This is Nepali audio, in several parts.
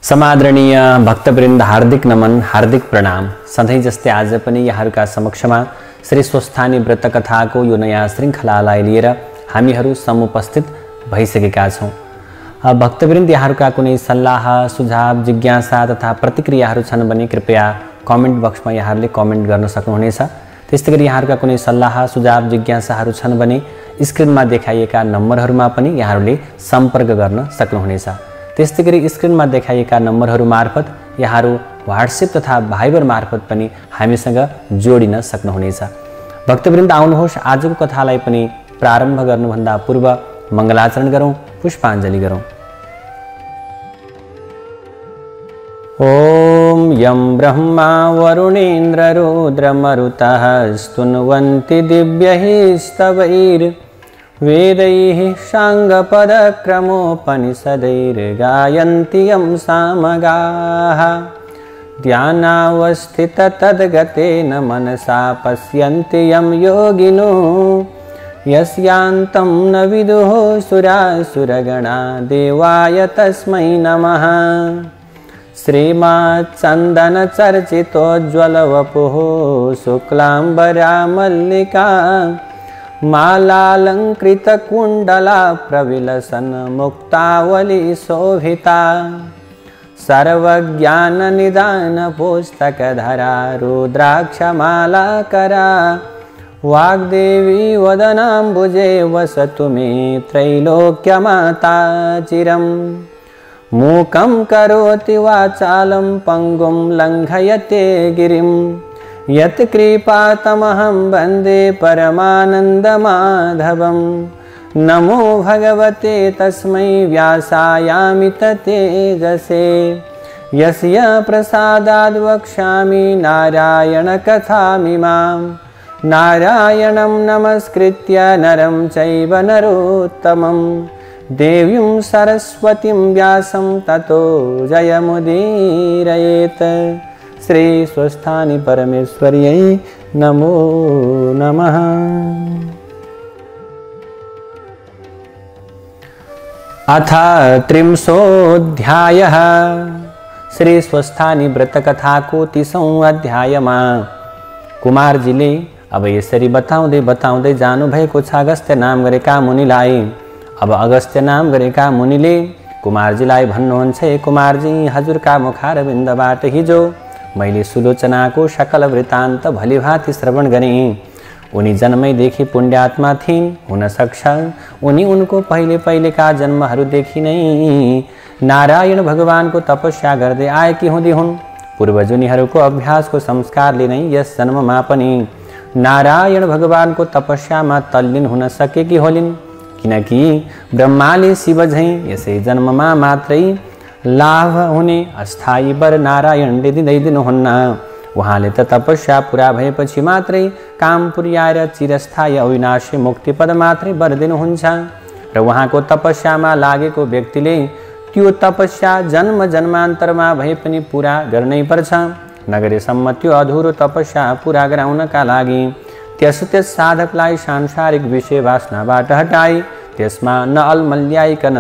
समादरणीय भक्तवृन्द हार्दिक नमन, हार्दिक प्रणाम। सधैँ जस्तै आज पनि यहाँहरूका समक्षमा श्री स्वस्थानी व्रत कथाको यो नयाँ श्रृङ्खलालाई लिएर हामीहरू समुपस्थित भइसकेका छौँ। भक्तवृन्द, यहाँहरूका कुनै सल्लाह, सुझाव, जिज्ञासा तथा प्रतिक्रियाहरू छन् भने कृपया कमेन्ट बक्समा यहाँहरूले कमेन्ट गर्न सक्नुहुनेछ। त्यस्तै गरी यहाँहरूका कुनै सल्लाह, सुझाव, जिज्ञासाहरू छन् भने स्क्रिनमा देखाइएका नम्बरहरूमा पनि यहाँहरूले सम्पर्क गर्न सक्नुहुनेछ। त्यस्तै गरी स्क्रिनमा देखाइएका नम्बरहरू मार्फत यहाँहरू व्हाट्सएप तथा भाइबर मार्फत पनि हामीसँग जोडिन सक्नुहुनेछ। भक्तवृन्द, आउनुहोस् आजको कथालाई पनि प्रारम्भ गर्नुभन्दा पूर्व मङ्गलाचरण गरौँ, पुष्पाञ्जली गरौँ। ओम यं ब्रह्मा वरुणेन्द्र रुद्रमरुतः स्तुन्वन्ति दिव्यैः स्तवैर् वेदैः साङ्गपदक्रमोपनिषदैर्गायन्ति यं सामगाः ध्यानावस्थिततद्गतेन मनसा पश्यन्ति यं योगिनो यस्यान्तं न विदुः सुरासुरगणा देवाय तस्मै नमः। श्रीमाच्चन्दनचर्चितोज्ज्वलवपुः शुक्लाम्बरा मल्लिका मालालङ्कृतकुण्डला प्रविलसन् मुक्तावली शोभिता सर्वज्ञाननिदानपुस्तकधरा रुद्राक्षमालाकरा वाग्देवी वदनाम्बुजे वसतु मे त्रैलोक्यमाता चिरम्। मूकं करोति वाचालं पङ्गुं लङ्घयते गिरिं यत्कृपातमहं वन्दे परमानन्दमाधवं। नमो भगवते तस्मै व्यासायामित तेजसे यस्य प्रसादाद् वक्ष्यामि नारायणकथामिमां। नारायणं नमस्कृत्य नरं चैव नरोत्तमं देवीं सरस्वतीं व्यासं ततो जयमुदीरयेत्। श्री स्वस्थानी परमेश्वर्यै नमो नमः। अथ त्रिंशोऽध्यायः। श्री स्वस्थानी व्रत कथाको 30औं अध्यायमा कुमारजीले अब यसरी बताउँदै जानुभएको छ अगस्त्य नाम गरेका मुनिलाई। अब अगस्त्य नाम गरेका मुनिले कुमारजीलाई भन्नुहुन्छ, हे कुमारजी, हजुरका मुखारविन्दबाट हिजो मैले सुलोचनाको सकल वृत्तान्त भलिभाँति श्रवण गरेँ। उनी जन्मैदेखि पुण्यात्मा थिइन्। हुन सक्छ उनी उनको पहिलेका जन्महरूदेखि नै नारायण भगवानको तपस्या गर्दै आएकी हुँदी हुन्। पूर्वजुनीहरूको अभ्यासको संस्कारले नै यस जन्ममा पनि नारायण भगवानको तपस्यामा तल्लीन हुन सकेकी होलिन्। किनकि ब्रह्माले शिव झैँ यसै जन्ममा मात्रै लाभ हुने अस्थायी वर नारायणले दिनुहुन्न। उहाँले त तपस्या पुरा भएपछि मात्रै काम पुर्याएर चिरस्थायी अविनाशी मुक्तिपद मात्रै वर दिनुहुन्छ। र उहाँको तपस्यामा लागेको व्यक्तिले त्यो तपस्या जन्म जन्मान्तरमा भए पनि पुरा गर्नै पर्छ। नगरेसम्म त्यो अधुरो तपस्या पुरा गराउनका लागि त्यस साधकलाई सांसारिक विषय वासनाबाट हटाई त्यसमा नअलमल्याइकन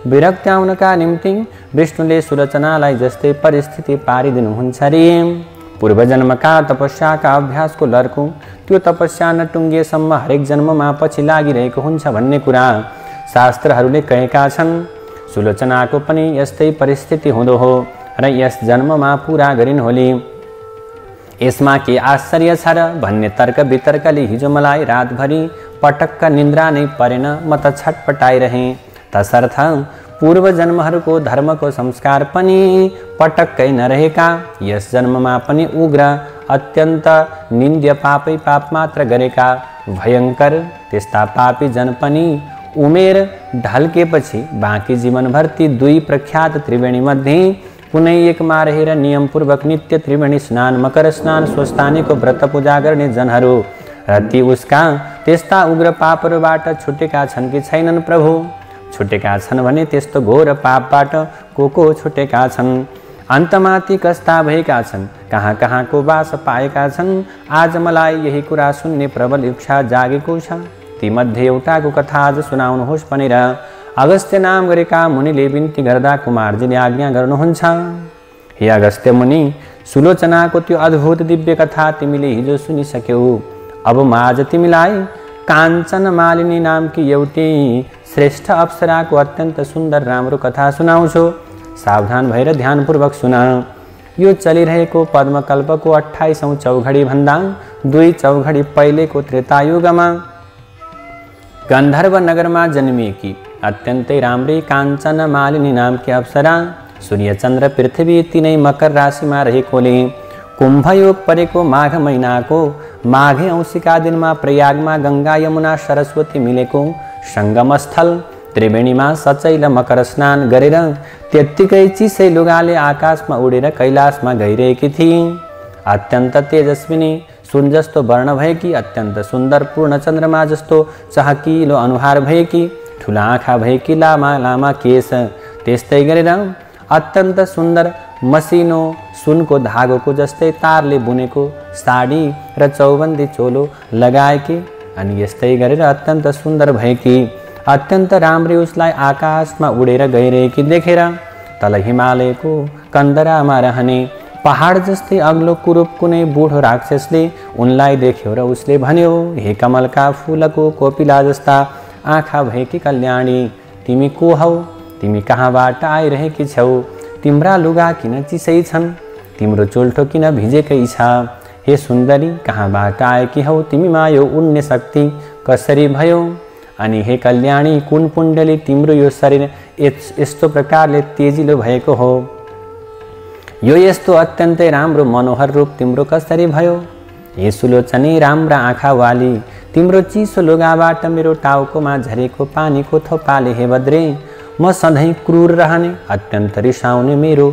विरक्त्याउनका निम्ति विष्णुले सुलोचनालाई जस्तै परिस्थिति पारिदिनुहुन्छ रे। पूर्वजन्मका तपस्याका अभ्यासको लर्को त्यो तपस्या नटुङ्गेसम्म हरेक जन्ममा पछि लागिरहेको हुन्छ भन्ने कुरा शास्त्रहरूले कहेका छन्। सुलोचनाको पनि यस्तै परिस्थिति हुँदो हो र यस जन्ममा पुरा गरिन् होली। यसमा के आश्चर्य छ र भन्ने तर्क वितर्कले हिजो मलाई रातभरि पटक्क निन्द्रा नै परेन। म त छटपटाइरहेँ। तसर्थ पूर्व जन्महरूको धर्मको संस्कार पनि पटक्कै नरहेका यस जन्ममा पनि उग्र अत्यन्त निन्द्य पापै पाप मात्र गरेका भयङ्कर त्यस्ता पापी जन पनि उमेर ढल्केपछि बाँकी जीवनभर ती दुई प्रख्यात त्रिवेणी मध्ये कुनै एकमा रहेर नियमपूर्वक नित्य त्रिवेणी स्नान, मकर स्नान, स्वस्थानीको व्रत पूजा गर्ने जनहरू र ती उसका त्यस्ता उग्र पापहरूबाट छुटेका छन् कि छैनन् प्रभु? छुटेका छन् भने त्यस्तो घोर पापबाट को छुटेका छन्? अन्तमा ती कस्ता भएका छन्? कहाँ कहाँको वास पाएका छन्? आज मलाई यही कुरा सुन्ने प्रबल इच्छा जागेको छ। ती मध्ये एउटाको कथा आज सुनाउनुहोस् भनेर अगस्त्य नाम गरेका मुनिले बिन्ती गर्दा कुमारजीले आज्ञा गर्नुहुन्छ। हे अगस्त्य मुनि, सुलोचनाको त्यो अद्भुत दिव्य कथा तिमीले हिजो सुनिसक्यौ। अब म आज तिमीलाई काञ्चन मालिनी नामकी एउटी श्रेष्ठ अप्सराको अत्यन्त सुन्दर राम्रो कथा सुनाउँछु। सावधान भएर ध्यानपूर्वक सुन। यो चलिरहेको पद्मकल्पको 28औं चौघडी भन्दा 2 चौघडी पहिलेको त्रेतायुगमा गन्धर्व नगरमा जन्मिएकी अत्यन्तै राम्री काञ्चन मालिनी नामकी अप्सरा सूर्य चन्द्र पृथ्वी तीनै मकर राशिमा रहेकोले कुम्भयोग परेको माघ महिनाको माघे औँसीका दिनमा प्रयागमा गङ्गा यमुना सरस्वती मिलेको सङ्गमस्थल त्रिवेणीमा सचैल मकर स्नान गरेर त्यत्तिकै चिसै लुगाले आकाशमा उडेर कैलाशमा गइरहेकी थिए। अत्यन्त तेजस्विनी सुन जस्तो वर्ण भएकी, अत्यन्त सुन्दर पूर्ण चन्द्रमा जस्तो चहकिलो अनुहार भएकी, ठुला आँखा भएकी, लामा लामा केश, त्यस्तै गरेर अत्यन्त सुन्दर मसिनो सुनको धागोको जस्तै तारले बुनेको साडी र चौबन्दी चोलो लगाएकी अनि यस्तै गरेर अत्यन्त सुन्दर भएकी अत्यन्त राम्री उसलाई आकाशमा उडेर गइरहेकी देखेर तल हिमालयको कन्दरामा रहने पहाड जस्तै अग्लो कुरूप कुनै बुढो राक्षसले उनलाई देख्यो र उसले भन्यो, हे कमलका फूलको कोपिला जस्ता आँखा भएकी कल्याणी, तिमी को हौ? तिमी कहाँबाट आइरहेकी छौ? तिम्रा लुगा किन चिसै छन्? तिम्रो चुल्ठो किन भिजेकै छ? हे सुन्दरी, कहाँबाट आएकी हौ? तिमीमा यो उड्ने शक्ति कसरी भयो? अनि हे कल्याणी, कुन पुण्डले तिम्रो यो शरीर यस्तो प्रकारले तेजिलो भएको हो? यो यस्तो अत्यन्तै राम्रो मनोहर रूप तिम्रो कसरी भयो? हे सुलोचनी, राम्रा आँखा वाली, तिम्रो चिसो लुगाबाट मेरो टाउकोमा झरेको पानीको थोपाले हे बद्रे म सधैँ क्रूर रहने अत्यन्त रिसाउने मेरो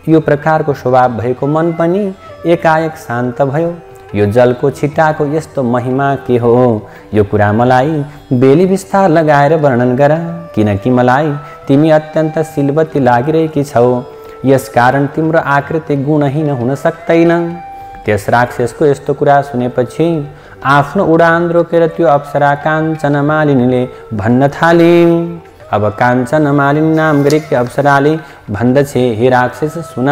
यो प्रकारको स्वभाव भएको मन पनि एकाएक शान्त भयो। यो जलको छिटाको यस्तो महिमा के हो? यो कुरा मलाई बेली विस्तार लगाएर वर्णन गर, किनकि मलाई तिमी अत्यन्त सिलवती लागिरहेकी छौ। यसकारण तिम्रो आकृति गुणहीन हुन सक्दैन। त्यस राक्षसको यस्तो कुरा सुनेपछि आफ्नो उडान रोकेर त्यो अप्सरा काञ्चन मालिनीले भन्न थाले। अब काञ्चन मालिनी नाम गरेकी अप्सराले भन्दछे, हे राक्षस सुन,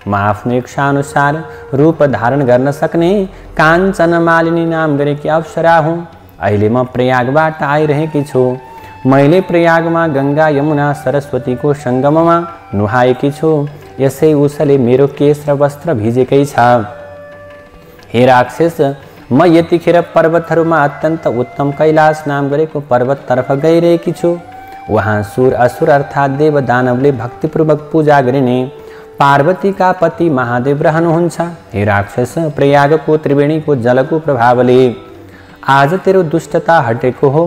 म आफ्नो इच्छाअनुसार रूप धारण गर्न सक्ने काञ्चन मालिनी नाम गरेकी अप्सरा हुँ। अहिले म प्रयागबाट आइरहेकी छु। मैले प्रयागमा गङ्गा यमुना सरस्वतीको सङ्गममा नुहाएकी छु। यसै उसले मेरो केश र वस्त्र भिजेकै छ। हे राक्षस, म यतिखेर पर्वतहरूमा अत्यन्त उत्तम कैलाश नाम गरेको पर्वततर्फ गइरहेकी छु। वहाँ सुर असुर अर्थात् देव दानवले भक्तिपूर्वक पूजा गरिने पार्वतीका पति महादेव रहनुहुन्छ। हे राक्षस, प्रयागको त्रिवेणीको जलको प्रभावले आज तेरो दुष्टता हटेको हो।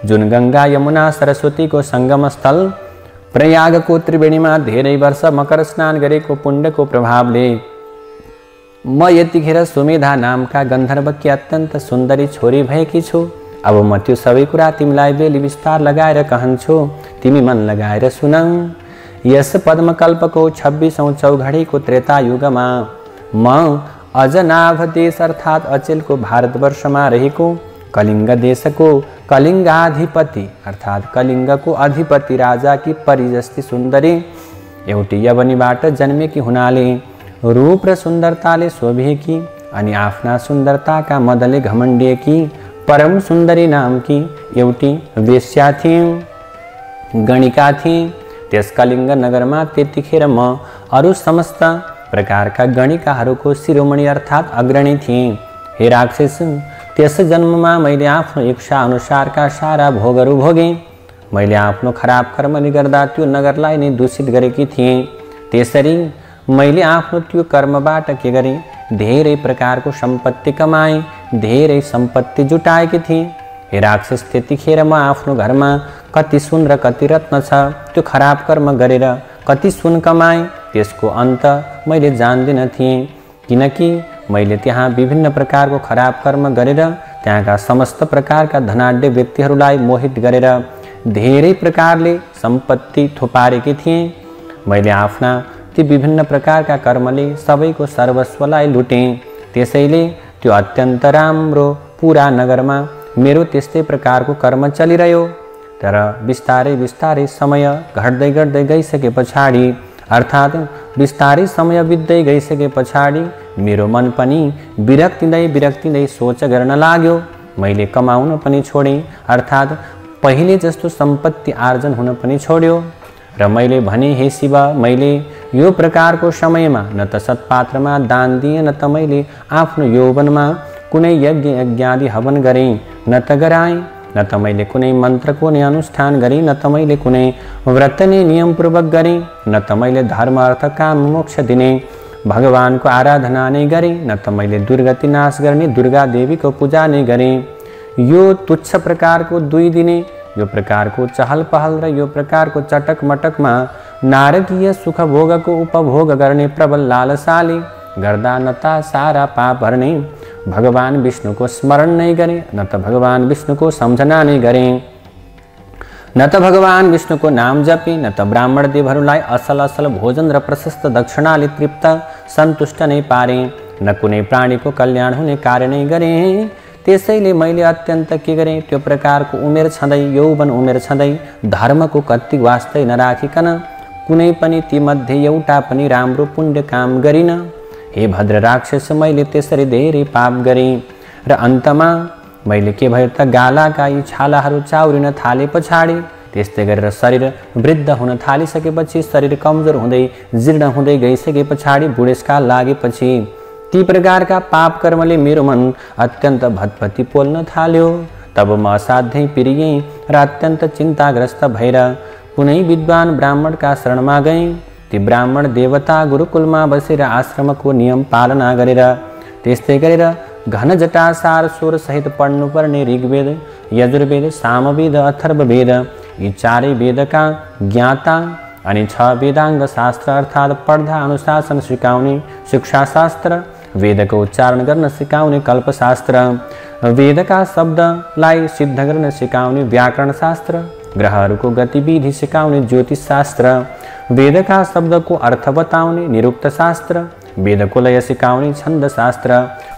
जुन गङ्गा यमुना सरस्वतीको सङ्गम स्थल प्रयागको त्रिवेणीमा धेरै वर्ष मकर स्नान गरेको पुण्यको प्रभावले म यतिखेर सुमेधा नामका गन्धर्वकी अत्यन्त सुन्दरी छोरी भएकी छु। अब म त्यो सबै कुरा तिमीलाई बेली विस्तार लगाएर कहन्छु, तिमी मन लगाएर सुन। यस पद्मकल्पको 26औं चौघडीको त्रेतायुगमा म अजनाभ देश अर्थात् अचेलको भारतवर्षमा रहेको कलिङ्ग देशको कलिङ्गाधिपति अर्थात् कलिङ्गको अधिपति राजाकी परी जस्ती सुन्दरी एउटी यवनीबाट जन्मेकी हुनाले रूप र सुन्दरताले शोभिएकी अनि आफ्ना सुन्दरताका मदले घमण्डिएकी परम सुन्दरी नामकी एउटी वेश्या थिइन्, गणिका थिइन्। त्यस कलिङ्ग नगरमा त्यतिखेर म अरू समस्त प्रकारका गणिकाहरूको शिरोमणि अर्थात् अग्रणी थिएँ। हे राक्षस, त्यस जन्ममा मैले आफ्नो इच्छा अनुसारका सारा भोगहरू भोगेँ। मैले आफ्नो खराब कर्मले गर्दा त्यो नगरलाई नै दूषित गरेकी थिएँ। त्यसरी मैले आफ्नो त्यो कर्मबाट के गरेँ? धेरै प्रकारको सम्पत्ति कमाएँ, धेरै सम्पत्ति जुटाएकी थिएँ। हे राक्षस, त्यतिखेर म आफ्नो घरमा कति सुन र कति रत्न छ त्यो खराब कर्म गरेर कति सुन कमाएँ त्यसको अन्त मैले जान्दिन थिएँ, किनकि मैले त्यहाँ विभिन्न प्रकारको खराब कर्म गरेर त्यहाँका समस्त प्रकारका धनाढ्य व्यक्तिहरूलाई मोहित गरेर धेरै प्रकारले सम्पत्ति थुपारेकी थिएँ। मैले आफ्ना ती विभिन्न प्रकारका कर्मले सबैको सर्वस्वलाई लुटेँ। त्यसैले त्यो अत्यन्त राम्रो पुरा नगरमा मेरो त्यस्तै प्रकारको कर्म चलिरह्यो। तर बिस्तारै बिस्तारै समय घट्दै घट्दै गइसके पछाडि अर्थात् बिस्तारै समय बित्दै गइसके पछाडि मेरो मन पनि विरक्तिँदै सोच गर्न लाग्यो। मैले कमाउन पनि छोडेँ, अर्थात् पहिले जस्तो सम्पत्ति आर्जन हुन पनि छोड्यो। र मैले भने, हे शिव, मैले यो प्रकारको समयमा न त सत्पात्रमा दान दिएँ, न त मैले आफ्नो यौवनमा कुनै यज्ञ यज्ञादि हवन गरेँ, न त गराएँ, न त मैले कुनै मन्त्रको नै अनुष्ठान गरेँ, न त मैले कुनै व्रत नै नियमपूर्वक गरेँ, न त मैले धर्म अर्थ काम मोक्ष दिने भगवानको आराधना नै गरेँ, न त मैले दुर्गति नाश गर्ने दुर्गा देवीको पूजा नै गरेँ। यो तुच्छ प्रकारको 2 दिने यो प्रकारको चहल पहल र यो प्रकारको चटक मटकमा नारकीय सुख भोगको उपभोग गर्ने प्रबल लालसाले गर्दा न त सारा पाप हर्ने भगवान विष्णुको स्मरण नै गरेँ, न त भगवान विष्णुको सम्झना नै गरेँ, न त भगवान विष्णुको नाम जपेँ, न त ब्राह्मण देवहरूलाई असल असल भोजन र प्रशस्त दक्षिणाले तृप्त सन्तुष्ट नै पारेँ, न कुनै प्राणीको कल्याण हुने कार्य नै गरेँ। त्यसैले मैले अत्यन्त के गरेँ, त्यो प्रकारको उमेर छँदै यौवन उमेर छँदै धर्मको कति वास्तै नराखिकन कुनै पनि तीमध्ये एउटा पनि राम्रो पुण्य काम गरिनँ। हे भद्र राक्षस, मैले त्यसरी धेरै पाप गरेँ र अन्तमा मैले के भयो त गालाका यी छालाहरू चाउरिन थाले पछाडि त्यस्तै गरेर शरीर वृद्ध हुन थालिसकेपछि शरीर कमजोर हुँदै जीर्ण हुँदै गइसके पछाडि बुढेसकाल लागेपछि ती प्रकारका पाप कर्मले मेरो मन अत्यन्त भतभती पोल्न थाल्यो। तब म असाध्यै पिरिएँ र अत्यन्त चिन्ताग्रस्त भएर कुनै विद्वान ब्राह्मणका शरणमा गएँ। ती ब्राह्मण देवता गुरुकुलमा बसेर आश्रमको नियम पालना गरेर त्यस्तै गरेर घन जटासार स्वर सहित पढ्नुपर्ने ऋग्वेद, यजुर्वेद, सामवेद, अथर्ववेद यी 4 वेदका ज्ञाता अनि 6 वेदाङ्ग शास्त्र अर्थात् पढ्दा अनुशासन सिकाउने शिक्षाशास्त्र, वेदको उच्चारण गर्न सिकाउने कल्पशास्त्र, वेदका शब्दलाई सिद्ध गर्न सिकाउने व्याकरण शास्त्र, ग्रहहरूको गतिविधि सिकाउने ज्योतिष शास्त्र, वेदका शब्दको अर्थ बताउने निरुक्त शास्त्र, वेदको लय सिकाउने छन्द शास्त्र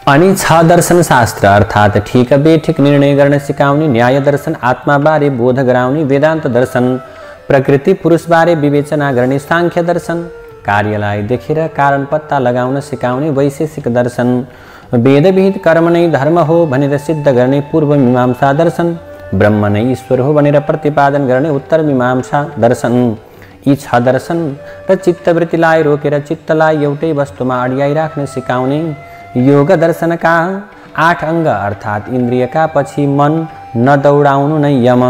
अनि 6 दर्शन शास्त्र अर्थात् ठिक बेठिक निर्णय गर्न सिकाउने न्याय दर्शन, आत्माबारे बोध गराउने वेदान्त दर्शन, प्रकृति पुरुषबारे विवेचना गर्ने सांख्य दर्शन, कार्यलाई देखेर कारण पत्ता लगाउन सिकाउने वैशेषिक दर्शन, वेदविहित कर्म नै धर्म हो भनेर सिद्ध गर्ने पूर्व मीमांसा दर्शन, ब्रह्म नै ईश्वर हो भनेर प्रतिपादन गर्ने उत्तर मीमांसा दर्शन। यी 6 दर्शन र चित्तवृत्तिलाई रोकेर चित्तलाई एउटै वस्तुमा अड्याइराख्न सिकाउने योग दर्शनका 8 अङ्ग अर्थात् इन्द्रियका पछि मन नदौडाउनु नै यम,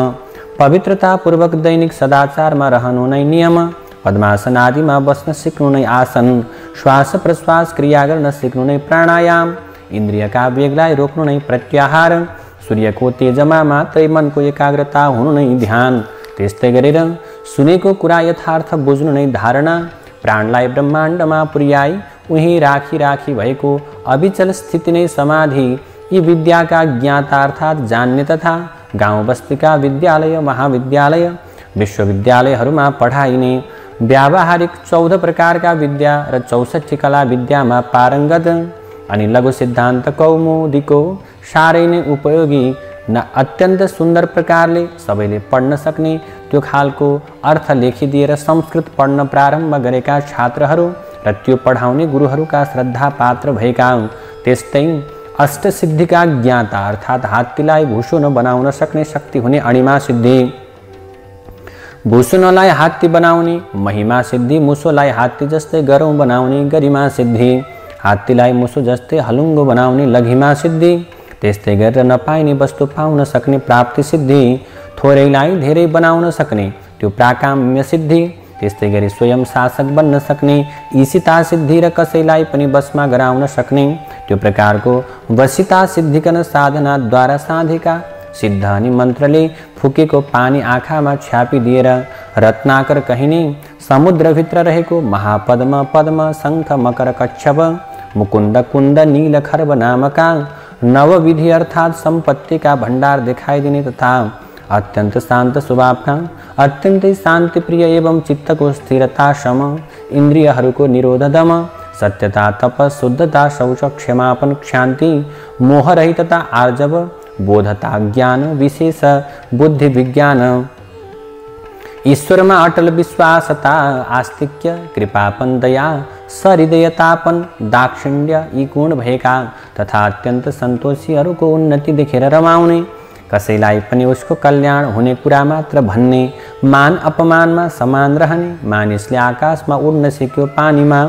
पवित्रतापूर्वक दैनिक सदाचारमा रहनु नै नियम, पद्मासन आदिमा बस्न सिक्नु नै आसन, श्वास प्रश्वास क्रिया गर्न सिक्नु नै प्राणायाम, इन्द्रियका वेगलाई रोक्नु नै प्रत्याहार, सूर्यको तेजमा मात्रै मनको एकाग्रता हुनु नै ध्यान, त्यस्तै गरेर सुनेको कुरा यथार्थ बुझ्नु नै धारणा, प्राणलाई ब्रह्माण्डमा पुर्याई उही राखी राखी भएको अविचल स्थिति नै समाधि। यी विद्याका ज्ञाता अर्थात् जान्ने तथा गाउँ बस्तीका विद्यालय, महाविद्यालय, विश्वविद्यालयहरूमा पढाइने व्यावहारिक 14 प्रकारका विद्या र 64 कला विद्यामा पारङ्गत अनि लघु सिद्धान्त कौमुदीको साह्रै नै उपयोगी न अत्यन्त सुन्दर प्रकारले सबैले पढ्न सक्ने त्यो खालको अर्थ लेखिदिएर संस्कृत पढ्न प्रारम्भ गरेका छात्रहरू र त्यो पढाउने गुरुहरूका श्रद्धा पात्र भएका त्यस्तै अष्टसिद्धिका ज्ञाता अर्थात् हात्तीलाई भुसुन बनाउन सक्ने शक्ति हुने अणिमा सिद्धि, भुसुनलाई हात्ती बनाउने महिमा सिद्धि, मुसोलाई हात्ती जस्तै गरौँ बनाउने गरिमा सिद्धि, हात्तीलाई मुसो जस्तै हलुङ्गो बनाउने लघिमा सिद्धि, त्यस्तै गरेर नपाइने वस्तु पाउन सक्ने प्राप्ति सिद्धि, थोरैलाई धेरै बनाउन सक्ने त्यो प्राकाम्य सिद्धि, त्यस्तै गरी स्वयं शासक बन्न सक्ने ईशिता सिद्धि र कसैलाई पनि वशमा गराउन सक्ने त्यो प्रकारको वशिता सिद्धिकन साधनाद्वारा साधेका सिद्ध अनि मन्त्रले फुकेको पानी आँखामा छ्यापिदिएर रत्नाकर कहिने समुद्रभित्र रहेको महापद्म, पद्म, शङ्ख, मकर, कच्छप, मुकुन्द, कुन्द, नील, खर्ब नामका नवविधि अर्थात् सम्पत्तिका भण्डार देखाइदिने तथा अत्यन्त शान्त स्वभावका अत्यन्तै शान्तिप्रिय एवं चित्तको स्थिरता, सम, इन्द्रियहरूको निरोध, दम, सत्यता, तप, शुद्धता, शौच, क्षमापन, शान्ति, मोहरहितता, आर्जव, बोधता, ज्ञान, विशेष बुद्धि, विज्ञान, ईश्वरमा अटल विश्वासता आस्तिक्य कृपापन दया सहृदयतापन दाक्षिण्य यी गुण भएका तथा अत्यन्त सन्तोषीहरूको उन्नति देखेर रमाउने, कसैलाई पनि उसको कल्याण हुने कुरा मात्र भन्ने, मान अपमानमा समान रहने, मानिसले आकाशमा उड्न सिक्यो, पानीमा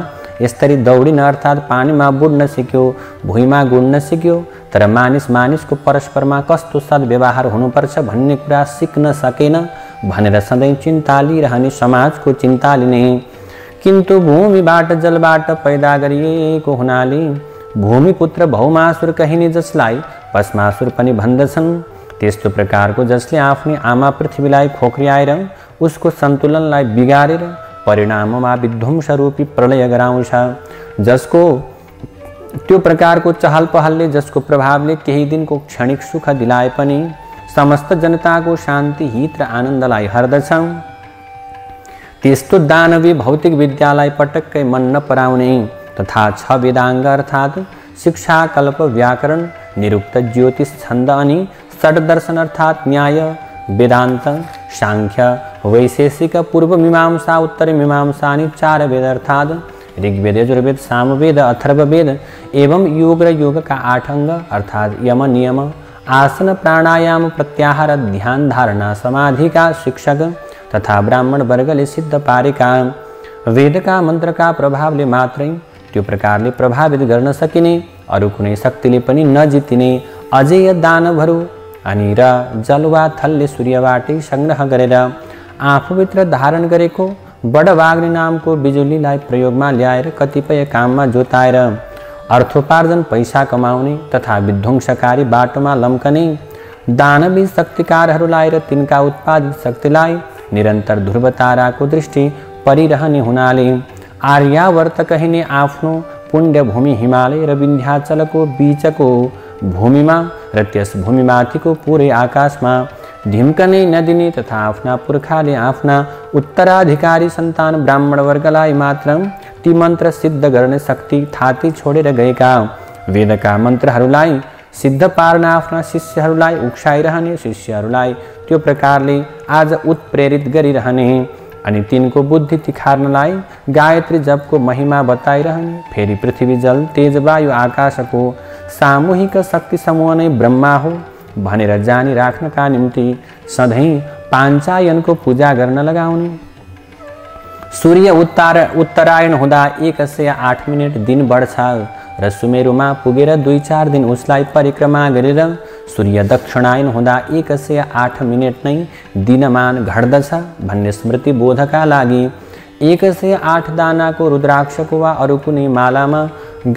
यसरी दौडिन अर्थात् पानीमा बुड्न सिक्यो, भुइँमा गुड्न सिक्यो, तर मानिसको परस्परमा कस्तो सद्व्यवहार हुनुपर्छ भन्ने कुरा सिक्न सकेन भनेर सधैँ चिन्ता लिइरहने समाजको चिन्ता लिने। किन्तु भूमिबाट जलबाट पैदा गरिएको हुनाले भूमिपुत्र भौमासुर कहिने, जसलाई भस्मासुर पनि भन्दछन्, त्यस्तो प्रकारको जसले आफ्नै आमा पृथ्वीलाई खोक्र्याएर उसको सन्तुलनलाई बिगारेर परिणाममा विध्वंसरूपी प्रलय गराउँछ, जसको त्यो प्रकारको चहल पहलले जसको प्रभावले केही दिनको क्षणिक सुख दिलाए पनि समस्त जनताको शान्ति हित र आनन्दलाई हर्दछ, त्यस्तो दानवी भौतिक विद्यालाई पटक्कै मन नपराउने तथा 6 वेदाङ्ग अर्थात् शिक्षा, कल्प, व्याकरण, निरुक्त, ज्योतिष, छन्द अनि षड्दर्शन अर्थात् न्याय, वेदान्त, सांख्य, वैशेषिक, पूर्व मीमांसा, उत्तर मीमांसा अनि 4 वेद अर्थात् ऋग्वेद, यजुर्वेद, सामवेद, अथर्ववेद एवं योग र योगका 8 अङ्ग अर्थात् यम, नियम, आसन, प्राणायाम, प्रत्याहार, ध्यान, धारणा, समाधिका शिक्षक तथा ब्राह्मण वर्गले सिद्ध पारेका वेदका मन्त्रका प्रभावले मात्रै त्यो प्रकारले प्रभावित गर्न सकिने, अरू कुनै शक्तिले पनि नजितिने अजेय दानवहरू अनि र जलवा थलले सूर्यबाटै सङ्ग्रह गरेर आफूभित्र धारण गरेको बडवाग्ने नामको बिजुलीलाई प्रयोगमा ल्याएर कतिपय काममा जोताएर अर्थोपार्जन पैसा कमाउने तथा विध्वंसकारी बाटोमा लम्कने दानवी शक्तिकारहरूलाई र तिनका उत्पादित शक्तिलाई निरन्तर ध्रुवताराको दृष्टि परिरहने हुनाले आर्यावर्त कहिने आफ्नो पुण्यभूमि हिमालय र विन्ध्याचलको बीचको भूमिमा र त्यस भूमिमाथिको पुरै आकाशमा ढिम्कनै नदिने तथा आफ्ना पुर्खाले आफ्ना उत्तराधिकारी सन्तान ब्राह्मण वर्गलाई मात्र ती मन्त्र सिद्ध गर्ने शक्ति थाती छोडेर गएका वेदका मन्त्रहरूलाई सिद्ध पार्न आफ्ना शिष्यहरूलाई उक्साइरहने, शिष्यहरूलाई त्यो प्रकारले आज उत्प्रेरित गरिरहने अनि तिनको बुद्धि तिखार्नलाई गायत्री जपको महिमा बताइरहने, फेरि पृथ्वी, जल, तेज, वायु, आकाशको सामूहिक शक्ति समूह नै ब्रह्मा हो भनेर जानी राख्नका निम्ति सधैँ पाञ्चायनको पूजा गर्न लगाउने। सूर्य उत्तरायण हुँदा 108 मिनेट दिन बढ्छ र सुमेरुमा पुगेर 2-4 दिन उसलाई परिक्रमा गरेर सूर्य दक्षिणायन हुँदा 108 मिनेट नै दिनमान घट्दछ भन्ने स्मृति बोधका लागि 108 दानाको रुद्राक्षको वा अरू कुनै मालामा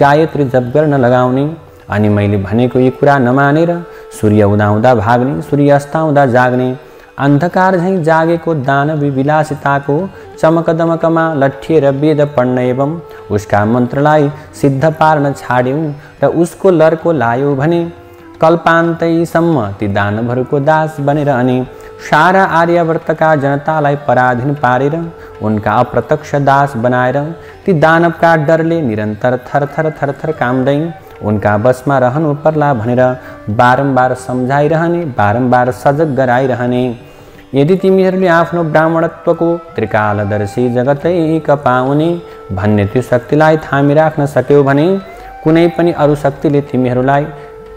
गायत्री जप गर्न लगाउने। अनि मैले भनेको यी कुरा नमानेर सूर्य उदाउँदा भाग्ने, सूर्य अस्ताउँदा जाग्ने, अन्धकार झैँ जागेको दानवी विलासिताको चमकदमकमा लट्ठिएर वेद पढ्न एवं उसका मन्त्रलाई सिद्ध पार्न छाड्यौँ र उसको लर्को लायो भने कल्पान्तैसम्म ती दानवहरूको दास बनेर अनि सारा आर्यावर्तका जनतालाई पराधीन पारेर उनका अप्रत्यक्ष दास बनाएर ती दानवका डरले निरन्तर थरथर काम्दै उनका बसमा रहनु पर्ला भनेर बारम्बार सम्झाइरहने, बारम्बार सजग गराइरहने। यदि तिमीहरूले आफ्नो ब्राह्मणत्वको त्रिकालदर्शी जगतैक पाउने भन्ने त्यो शक्तिलाई थामिराख्न सक्यौ भने कुनै पनि अरू शक्तिले तिमीहरूलाई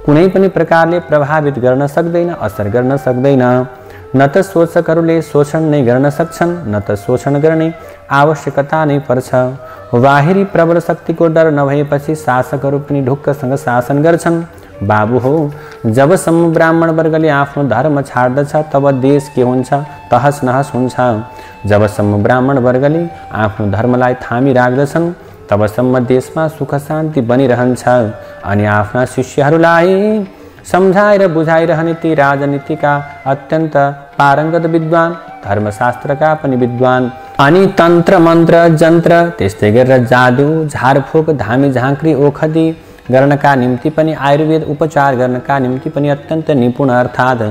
कुनै पनि प्रकारले प्रभावित गर्न सक्दैन, असर गर्न सक्दैन। न त शोषकहरूले शोषण नै गर्न सक्छन्, न त शोषण गर्ने आवश्यकता नै पर्छ। बाहिरी प्रबल शक्तिको डर नभएपछि शासकहरू पनि ढुक्कसँग शासन गर्छन्। बाबु हो, जबसम्म ब्राह्मण वर्गले आफ्नो धर्म छाड्दछ तब देश के हुन्छ, तहस नहस हुन्छ। जबसम्म ब्राह्मण वर्गले आफ्नो धर्मलाई थामी राख्दछन् तबसम्म देशमा सुख शान्ति बनिरहन्छ। अनि आफ्ना शिष्यहरूलाई सम्झाएर बुझाइरहने ती राजनीतिका अत्यन्त पारङ्गत विद्वान, धर्मशास्त्रका पनि विद्वान अनि तन्त्र मन्त्र जन्त्र त्यस्तै गरेर जादु झारफुक धामी झाँक्री ओखदी गर्नका निम्ति पनि आयुर्वेद उपचार गर्नका निम्ति पनि अत्यन्त निपुण अर्थात्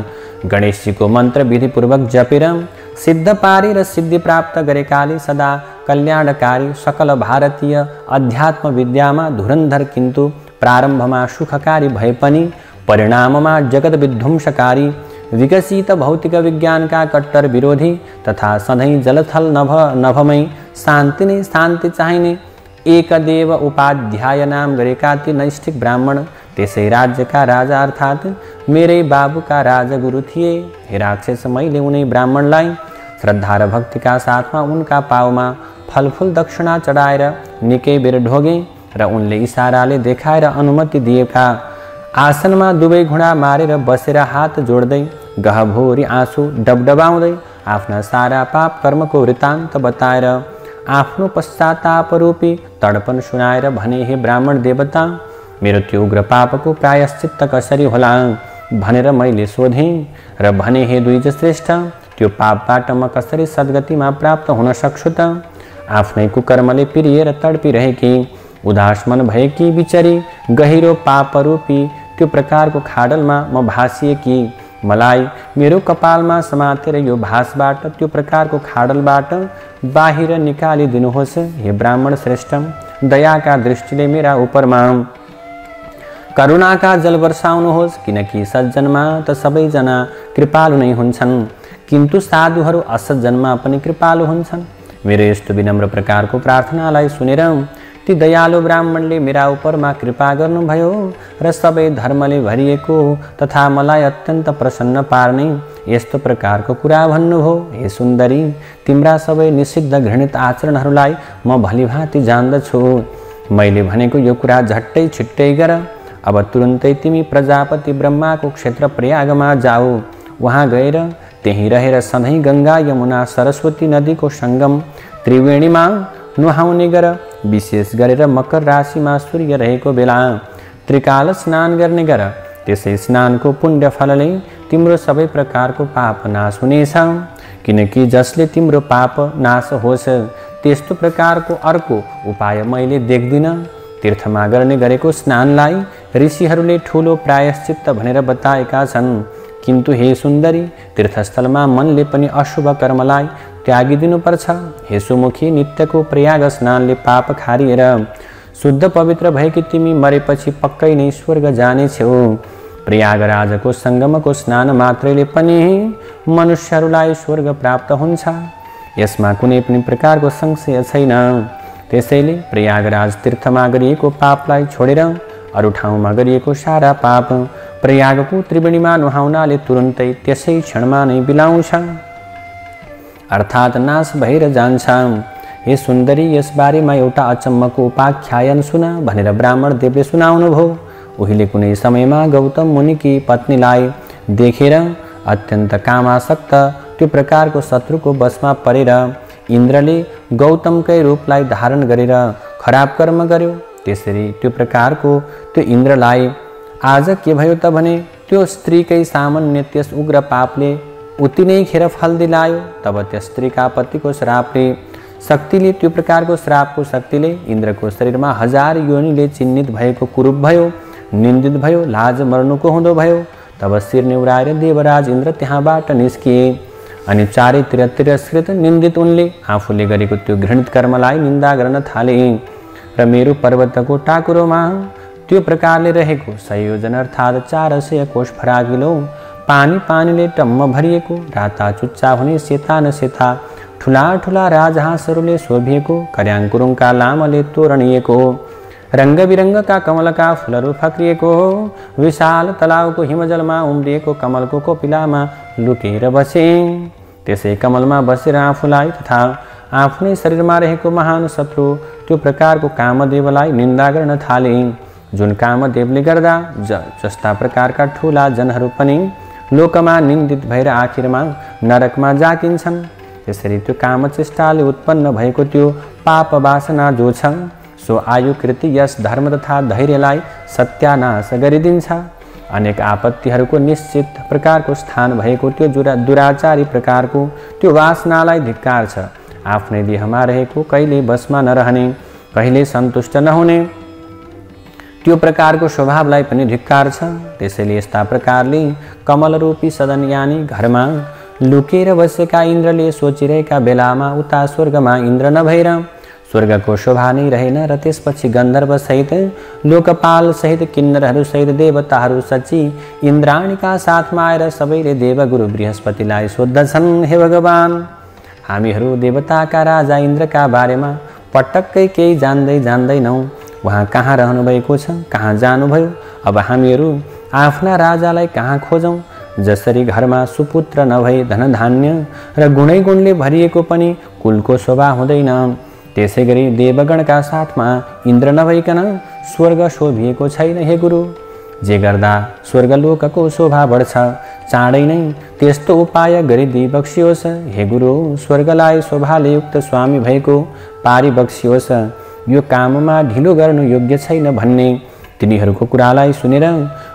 गणेशजीको मन्त्र विधिपूर्वक जपेर सिद्ध पारे र सिद्धि प्राप्त गरेकाले सदा कल्याणकारी सकल भारतीय अध्यात्म विद्यामा धुरन्धर किन्तु प्रारम्भमा सुखकारी भए पनि परिणाममा जगत विध्वंसकारी विकसित भौतिक विज्ञानका कट्टर विरोधी तथा सधैँ जलथल नभमै शान्ति नै शान्ति चाहिने एकदेव उपाध्याय नाम गरेका ती नैष्ठिक ब्राह्मण त्यसै राज्यका राजा अर्थात् मेरै बाबुका राजगुरु थिए। हे राक्षस, मैले उनै ब्राह्मणलाई श्रद्धा र भक्तिका साथमा उनका पाउमा फलफुल दक्षिणा चढाएर निकै बेर ढोगेँ र उनले इसाराले देखाएर अनुमति दिएका आसनमा दुवै घुँडा मारेर बसेर हात जोड्दै गहभोरी आँसु डबडबाउँदै आफ्ना सारा पाप कर्मको वृत्तान्त बताएर आफ्नो पश्चाताप रूपी तडपन सुनाएर भने, हे ब्राह्मण देवता, मेरो त्यो उग्र पापको प्रायश्चित्त कसरी होला भनेर मैले सोधेँ र भने, हे द्विज श्रेष्ठ, त्यो पापबाट म कसरी सद्गतिमा प्राप्त हुन सक्छु त? आफ्नै कुकर्मले पिरिएर तडपिरहेकी उदास मन भएकी बिचरी गहिरो पापरूपी त्यो प्रकारको खाडलमा म भासिएकी मलाई मेरो कपालमा समातेर यो भासबाट त्यो प्रकारको खाडलबाट बाहिर निकालिदिनुहोस्। हे ब्राह्मण श्रेष्ठ, दयाका दृष्टिले मेरा उपरमा करुणाका जल वर्षाउनुहोस्, किनकि सज्जनमा त सबैजना कृपालु नै हुन्छन्, किन्तु साधुहरू असज्जनमा पनि कृपालु हुन्छन्। मेरो यस्तो विनम्र प्रकारको प्रार्थनालाई सुनेर ती दयालु ब्राह्मणले मेरा उपरमा कृपा गर्नुभयो र सबै धर्मले भरिएको तथा मलाई अत्यन्त प्रसन्न पार्ने यस्तो प्रकारको कुरा भन्नुभयो। हे सुन्दरी, तिम्रा सबै निषिद्ध घृणित आचरणहरूलाई म भलीभाँति जान्दछु। मैले भनेको यो कुरा झट्टै छिट्टै गर। अब तुरुन्तै तिमी प्रजापति ब्रह्माको क्षेत्र प्रयागमा जाऊ। वहाँ गएर त्यहीँ रहेर सधैँ गङ्गा यमुना सरस्वती नदीको सङ्गम त्रिवेणीमा नुहाउने गर। विशेष गरेर मकर राशिमा सूर्य रहेको बेला त्रिकाल स्नान गर्ने गर। त्यसै स्नानको पुण्य फलले तिम्रो सबै प्रकारको पाप नाश हुनेछ, किनकि जसले तिम्रो पाप नाश होस् त्यस्तो प्रकारको अर्को उपाय मैले देख्दिनँ। तीर्थमा गर्ने गरेको स्नानलाई ऋषिहरूले ठुलो प्रायश्चित्त भनेर बताएका छन्, किन्तु हे सुन्दरी, तीर्थस्थलमा मनले पनि अशुभ कर्मलाई त्यागिदिनुपर्छ। हे सुमुखी, नित्यको प्रयाग स्नानले पाप खारिएर शुद्ध पवित्र भएकी तिमी मरेपछि पक्कै नै स्वर्ग जानेछौ। प्रयागराजको सङ्गमको स्नान मात्रैले पनि मनुष्यहरूलाई स्वर्ग प्राप्त हुन्छ, यसमा कुनै पनि प्रकारको संशय छैन। त्यसैले प्रयागराज तीर्थमा गरिएको पापलाई छोडेर अरू ठाउँमा गरिएको सारा पाप प्रयागको त्रिवेणीमा नुहाउनाले तुरुन्तै त्यसै क्षणमा नै बिलाउँछ, अर्थात् नाश भएर जान्छ। हे सुन्दरी, यसबारेमा एउटा अचम्मको उपाख्यान सुन भनेर ब्राह्मण देवले सुनाउनु भयो। उहिले कुनै समयमा गौतम मुनिकी पत्नीलाई देखेर अत्यन्त कामासक्त त्यो प्रकारको शत्रुको वशमा परेर इन्द्रले गौतमकै रूपलाई धारण गरेर खराब कर्म गर्यो। त्यसरी त्यो प्रकारको त्यो इन्द्रलाई आज के भयो त भने त्यो स्त्रीकै सामान्य त्यस उग्र पापले उति नै खेर फल दिलायो। तब त्यस स्त्रीका पतिको श्रापले शक्तिले त्यो प्रकारको श्रापको शक्तिले इन्द्रको शरीरमा 1000 योनिले चिन्हित भएको कुरूप भयो, निन्दित भयो, लाज मर्नुको हुँदो भयो। तब शिर निउराएर देवराज इन्द्र त्यहाँबाट निस्किए अनि चारैतिर तिरस्कृत निन्दित उनले आफूले गरेको त्यो घृणित कर्मलाई निन्दा गर्न थाले र मेरु पर्वतको टाकुरोमा त्यो प्रकारले रहेको 100 योजन अर्थात् 400 कोष फराकिलो पानीले टम्म भरिएको राता चुच्चा हुने सेता न सेता ठुला ठुला राजहाँसहरूले शोभिएको कर्याङकुरुङका लामले तोरणिएको रङ्गबिरङ्गका कमलका फुलहरू फक्रिएको विशाल तलाउको हिमजलमा उम्रिएको कमलको कोपिलामा लुकेर बसे। त्यसै कमलमा बसेर आफूलाई तथा आफ्नै शरीरमा रहेको महान शत्रु त्यो प्रकारको कामदेवलाई निन्दा गर्न थाले, जुन कामदेवले गर्दा जस्ता प्रकारका ठुला जनहरू पनि लोकमा निन्दित भएर आखिरमा नरकमा जाकिन्छन्। त्यसरी त्यो कामचेष्टाले उत्पन्न भएको त्यो पाप वासना जो छ सो आयुकृति यस धर्म तथा धैर्यलाई सत्यानाश गरिदिन्छ। अनेक आपत्तिहरूको निश्चित प्रकारको स्थान भएको त्यो दुराचारी प्रकारको त्यो वासनालाई धिक्कार छ। आफ्नै देहमा रहेको कहिले बसमा नरहने, कहिले सन्तुष्ट नहुने त्यो प्रकारको स्वभावलाई पनि धिक्कार छ। त्यसैले यस्ता प्रकारले कमलरूपी सदन यानी घरमा लुकेर बसेका इन्द्रले सोचिरहेका बेलामा उता स्वर्गमा इन्द्र नभएर स्वर्गको शोभा नै रहेन र त्यसपछि गन्धर्व सहित लोकपाल सहित किन्नरहरू सहित देवताहरू सची इन्द्राणीका साथमा आएर सबैले देवगुरु बृहस्पतिलाई सोद्धछन्, हे भगवान, हामीहरू देवताका राजा इन्द्रका बारेमा पटक्कै केही जान्दैनौँ। उहाँ कहाँ रहनुभएको छ, कहाँ जानुभयो? अब हामीहरू आफ्ना राजालाई कहाँ खोजौँ? जसरी घरमा सुपुत्र नभई धनधान्य र गुणैगुणले भरिएको पनि कुलको शोभा हुँदैन, त्यसै गरी देवगणका साथमा इन्द्र नभइकन स्वर्ग शोभिएको छैन। हे गुरु, जे गर्दा स्वर्गलोकको शोभा बढ्छ, चाँडै नै त्यस्तो उपाय गरिदिई बक्सियोस्। हे गुरु, स्वर्गलाई शोभाले युक्त स्वामी भएको पारी बक्सियोस्। यो काममा ढिलो गर्नु योग्य छैन भन्ने तिनीहरूको कुरालाई सुनेर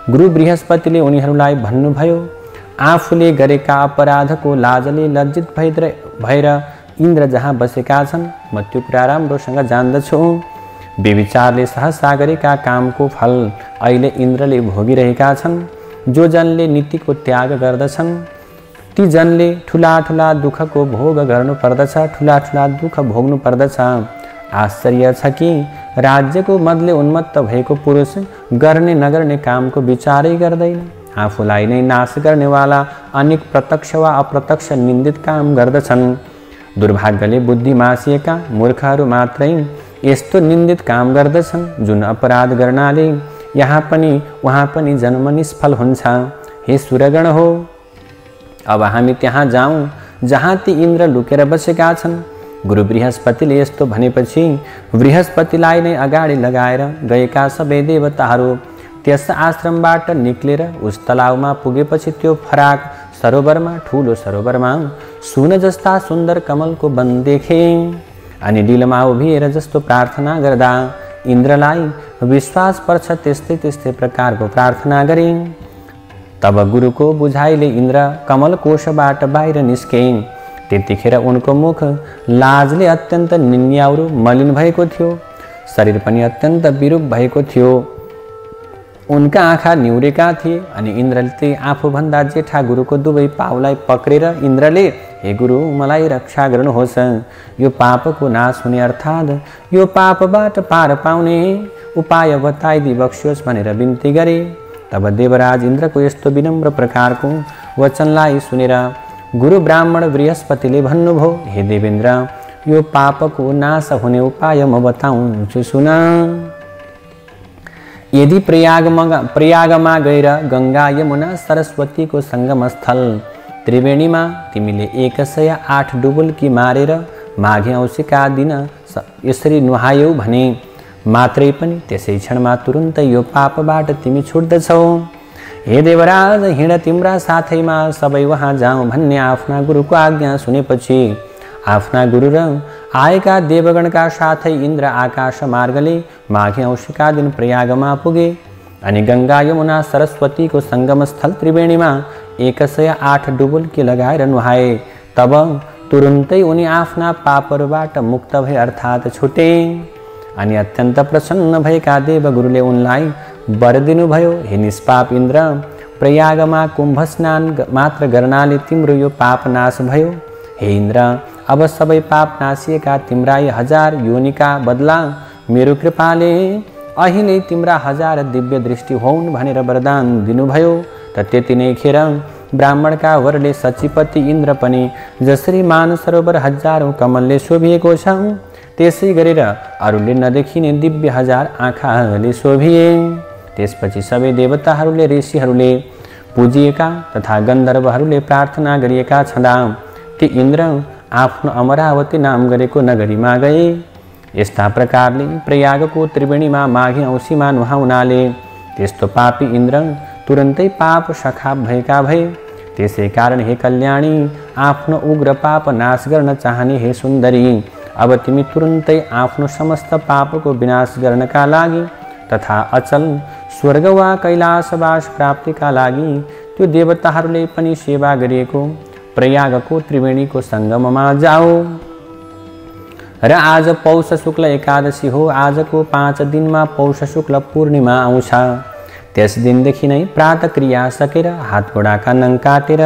गुरु बृहस्पतिले उनीहरूलाई भन्नुभयो, आफूले गरेका अपराधको लाजले लज्जित भएर इन्द्र जहाँ बसेका छन्, म त्यो कुरा राम्रोसँग जान्दछु। बेविचारले सहसा गरेका कामको फल अहिले इन्द्रले भोगिरहेका छन्। जो जनले नीतिको त्याग गर्दछन् ती जनले ठुला ठुला दुःखको भोग गर्नु पर्दछ, ठुला ठुला दुःख भोग्नु पर्दछ। आश्चर्य छ कि राज्यको मदले उन्मत्त भएको पुरुष गर्ने नगर्ने कामको विचारै गर्दैन। आफूलाई नै नाश गर्नेवाला अनेक प्रत्यक्ष वा अप्रत्यक्ष निन्दित काम गर्दछन्। दुर्भाग्यले बुद्धि मासिएका मूर्खहरू मात्रै यस्तो निन्दित काम गर्दछन्, जुन अपराध गर्नाले यहाँ पनि वहाँ पनि जन्म निष्फल हुन्छ। हे सुरगण हो, अब हामी त्यहाँ जाउँ जहाँ ती इन्द्र लुकेर बसेका छन्। गुरु बृहस्पतिले यस्तो भनेपछि बृहस्पतिलाई नै अगाडि लगाएर गएका सबै देवताहरू त्यस आश्रमबाट निक्लेर उस तलाउमा पुगेपछि त्यो फराक सरोवरमा, ठुलो सरोवरमा सुन जस्ता सुन्दर कमलको वन देखे अनि डिलमा उभिएर जस्तो प्रार्थना गर्दा इन्द्रलाई विश्वास पर्छ त्यस्तै त्यस्तै प्रकारको प्रार्थना गरे। तब गुरुको बुझाइले इन्द्र कमल कोशबाट बाहिर निस्के। त्यतिखेर उनको मुख लाजले अत्यन्त निन्याउरो मलिन भएको थियो, शरीर पनि अत्यन्त विरूप भएको थियो। उनका आँखा निहुरेका थिए अनि इन्द्रले आफूभन्दा जेठा गुरुको दुवै पाउलाई पक्रेर इन्द्रले, हे गुरु, मलाई रक्षा गर्नुहोस्, यो पापको नाश हुने अर्थात् यो पापबाट पार पाउने उपाय बताइदिई बक्सियोस् भनेर बिन्ती गरे। तब देवराज इन्द्रको यस्तो विनम्र प्रकारको वचनलाई सुनेर गुरु ब्राह्मण बृहस्पतिले भन्नुभयो, हे देवेन्द्र, यो पापको नाश हुने उपाय म बताउँछु सुन। यदि प्रयागमा गएर गंगा यमुना सरस्वतीको संगम स्थल त्रिवेणीमा तिमीले 108 डुबुल्की मारेर माघे औँसीका दिन यसरी नुहायौ भने मात्रै पनि त्यसै क्षणमा तुरुन्तै यो पापबाट तिमी छुट्दछौ। हे देवराज, हिँड, तिम्रा साथैमा सबै वहाँ जाउँ भन्ने आफ्ना गुरुको आज्ञा सुनेपछि आफ्ना गुरु र आएका देवगणका साथै इन्द्र आकाश मार्गले माघे औँसीका दिन प्रयागमा पुगे अनि गंगा यमुना सरस्वतीको संगम स्थल त्रिवेणीमा 108 डुबुल्की लगाएर नुहाए। तब तुरुन्तै उनी आफ्ना पापहरूबाट मुक्त भए अर्थात् छुटे अनि अत्यन्त प्रसन्न भएका देवगुरुले उनलाई वर दिनुभयो, हे निष्पाप इन्द्र, प्रयागमा कुम्भ स्नान मात्र गर्नाले तिम्रो यो पाप नाश भयो। हे इन्द्र, अब सबै पाप नासिएका तिम्रा 1000 योनिका बदला मेरो कृपाले अहिले तिम्रा 1000 दिव्य दृष्टि होउन् भनेर वरदान दिनुभयो। त त्यति नै खेर ब्राह्मणका वरले सचिपति इन्द्र पनि जसरी मानसरोवर हजारौं कमलले शोभिएको छ त्यसै गरेर अरूले नदेखिने दिव्य 1000 आँखाहरूले शोभिए। त्यसपछि सबै देवताहरूले, ऋषिहरूले पूजिएका तथा गन्धर्वहरूले प्रार्थना गरिएका छँदा ती इन्द्र आफ्नो अमरावती नाम गरेको नगरीमा गए। यस्ता प्रकारले प्रयागको त्रिवेणीमा माघे औँसीमा नुहाउनाले त्यस्तो पापी इन्द्र तुरन्तै पाप सखाप भएका भए। त्यसै कारण हे कल्याणी, आफ्नो उग्र पाप नाश गर्न चाहने हे सुन्दरी, अब तिमी तुरन्तै आफ्नो समस्त पापको विनाश गर्नका लागि तथा अचल स्वर्ग वा कैलाशवास प्राप्तिका लागि त्यो देवताहरूले पनि सेवा गरिएको प्रयागको त्रिवेणीको संगममा जाऊ। र आज पौष शुक्ल एकादशी हो। आजको 5 दिनमा पौष शुक्ल पूर्णिमा आउँछ। त्यस दिनदेखि नै प्रातः क्रिया सकेर हात गोडाका नङ काटेर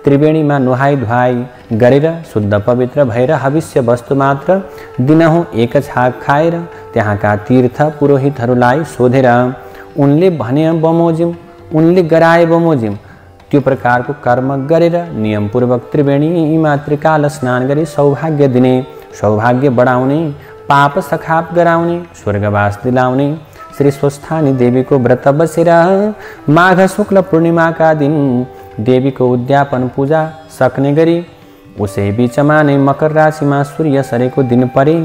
त्रिवेणीमा नुहाई धुवाई गरेर शुद्ध पवित्र भएर हविष्य वस्तु मात्र दिनहुँ एक छाक खाएर त्यहाँका तीर्थ पुरोहितहरूलाई सोधेर उनले भने बमोजिम, उनले गराए बमोजिम त्यो प्रकारको कर्म गरेर नियमपूर्वक त्रिवेणीमा त्रिकाल स्नान गरी सौभाग्य दिने, सौभाग्य बढाउने, पाप सखाप गराउने, स्वर्गवास दिलाउने श्री स्वस्थानी देवीको व्रत बसेर माघ शुक्ल पूर्णिमाका दिन देवीको उद्यापन पूजा सक्ने गरी उसै बीचमा नै मकर राशिमा सूर्य सरेको दिन परे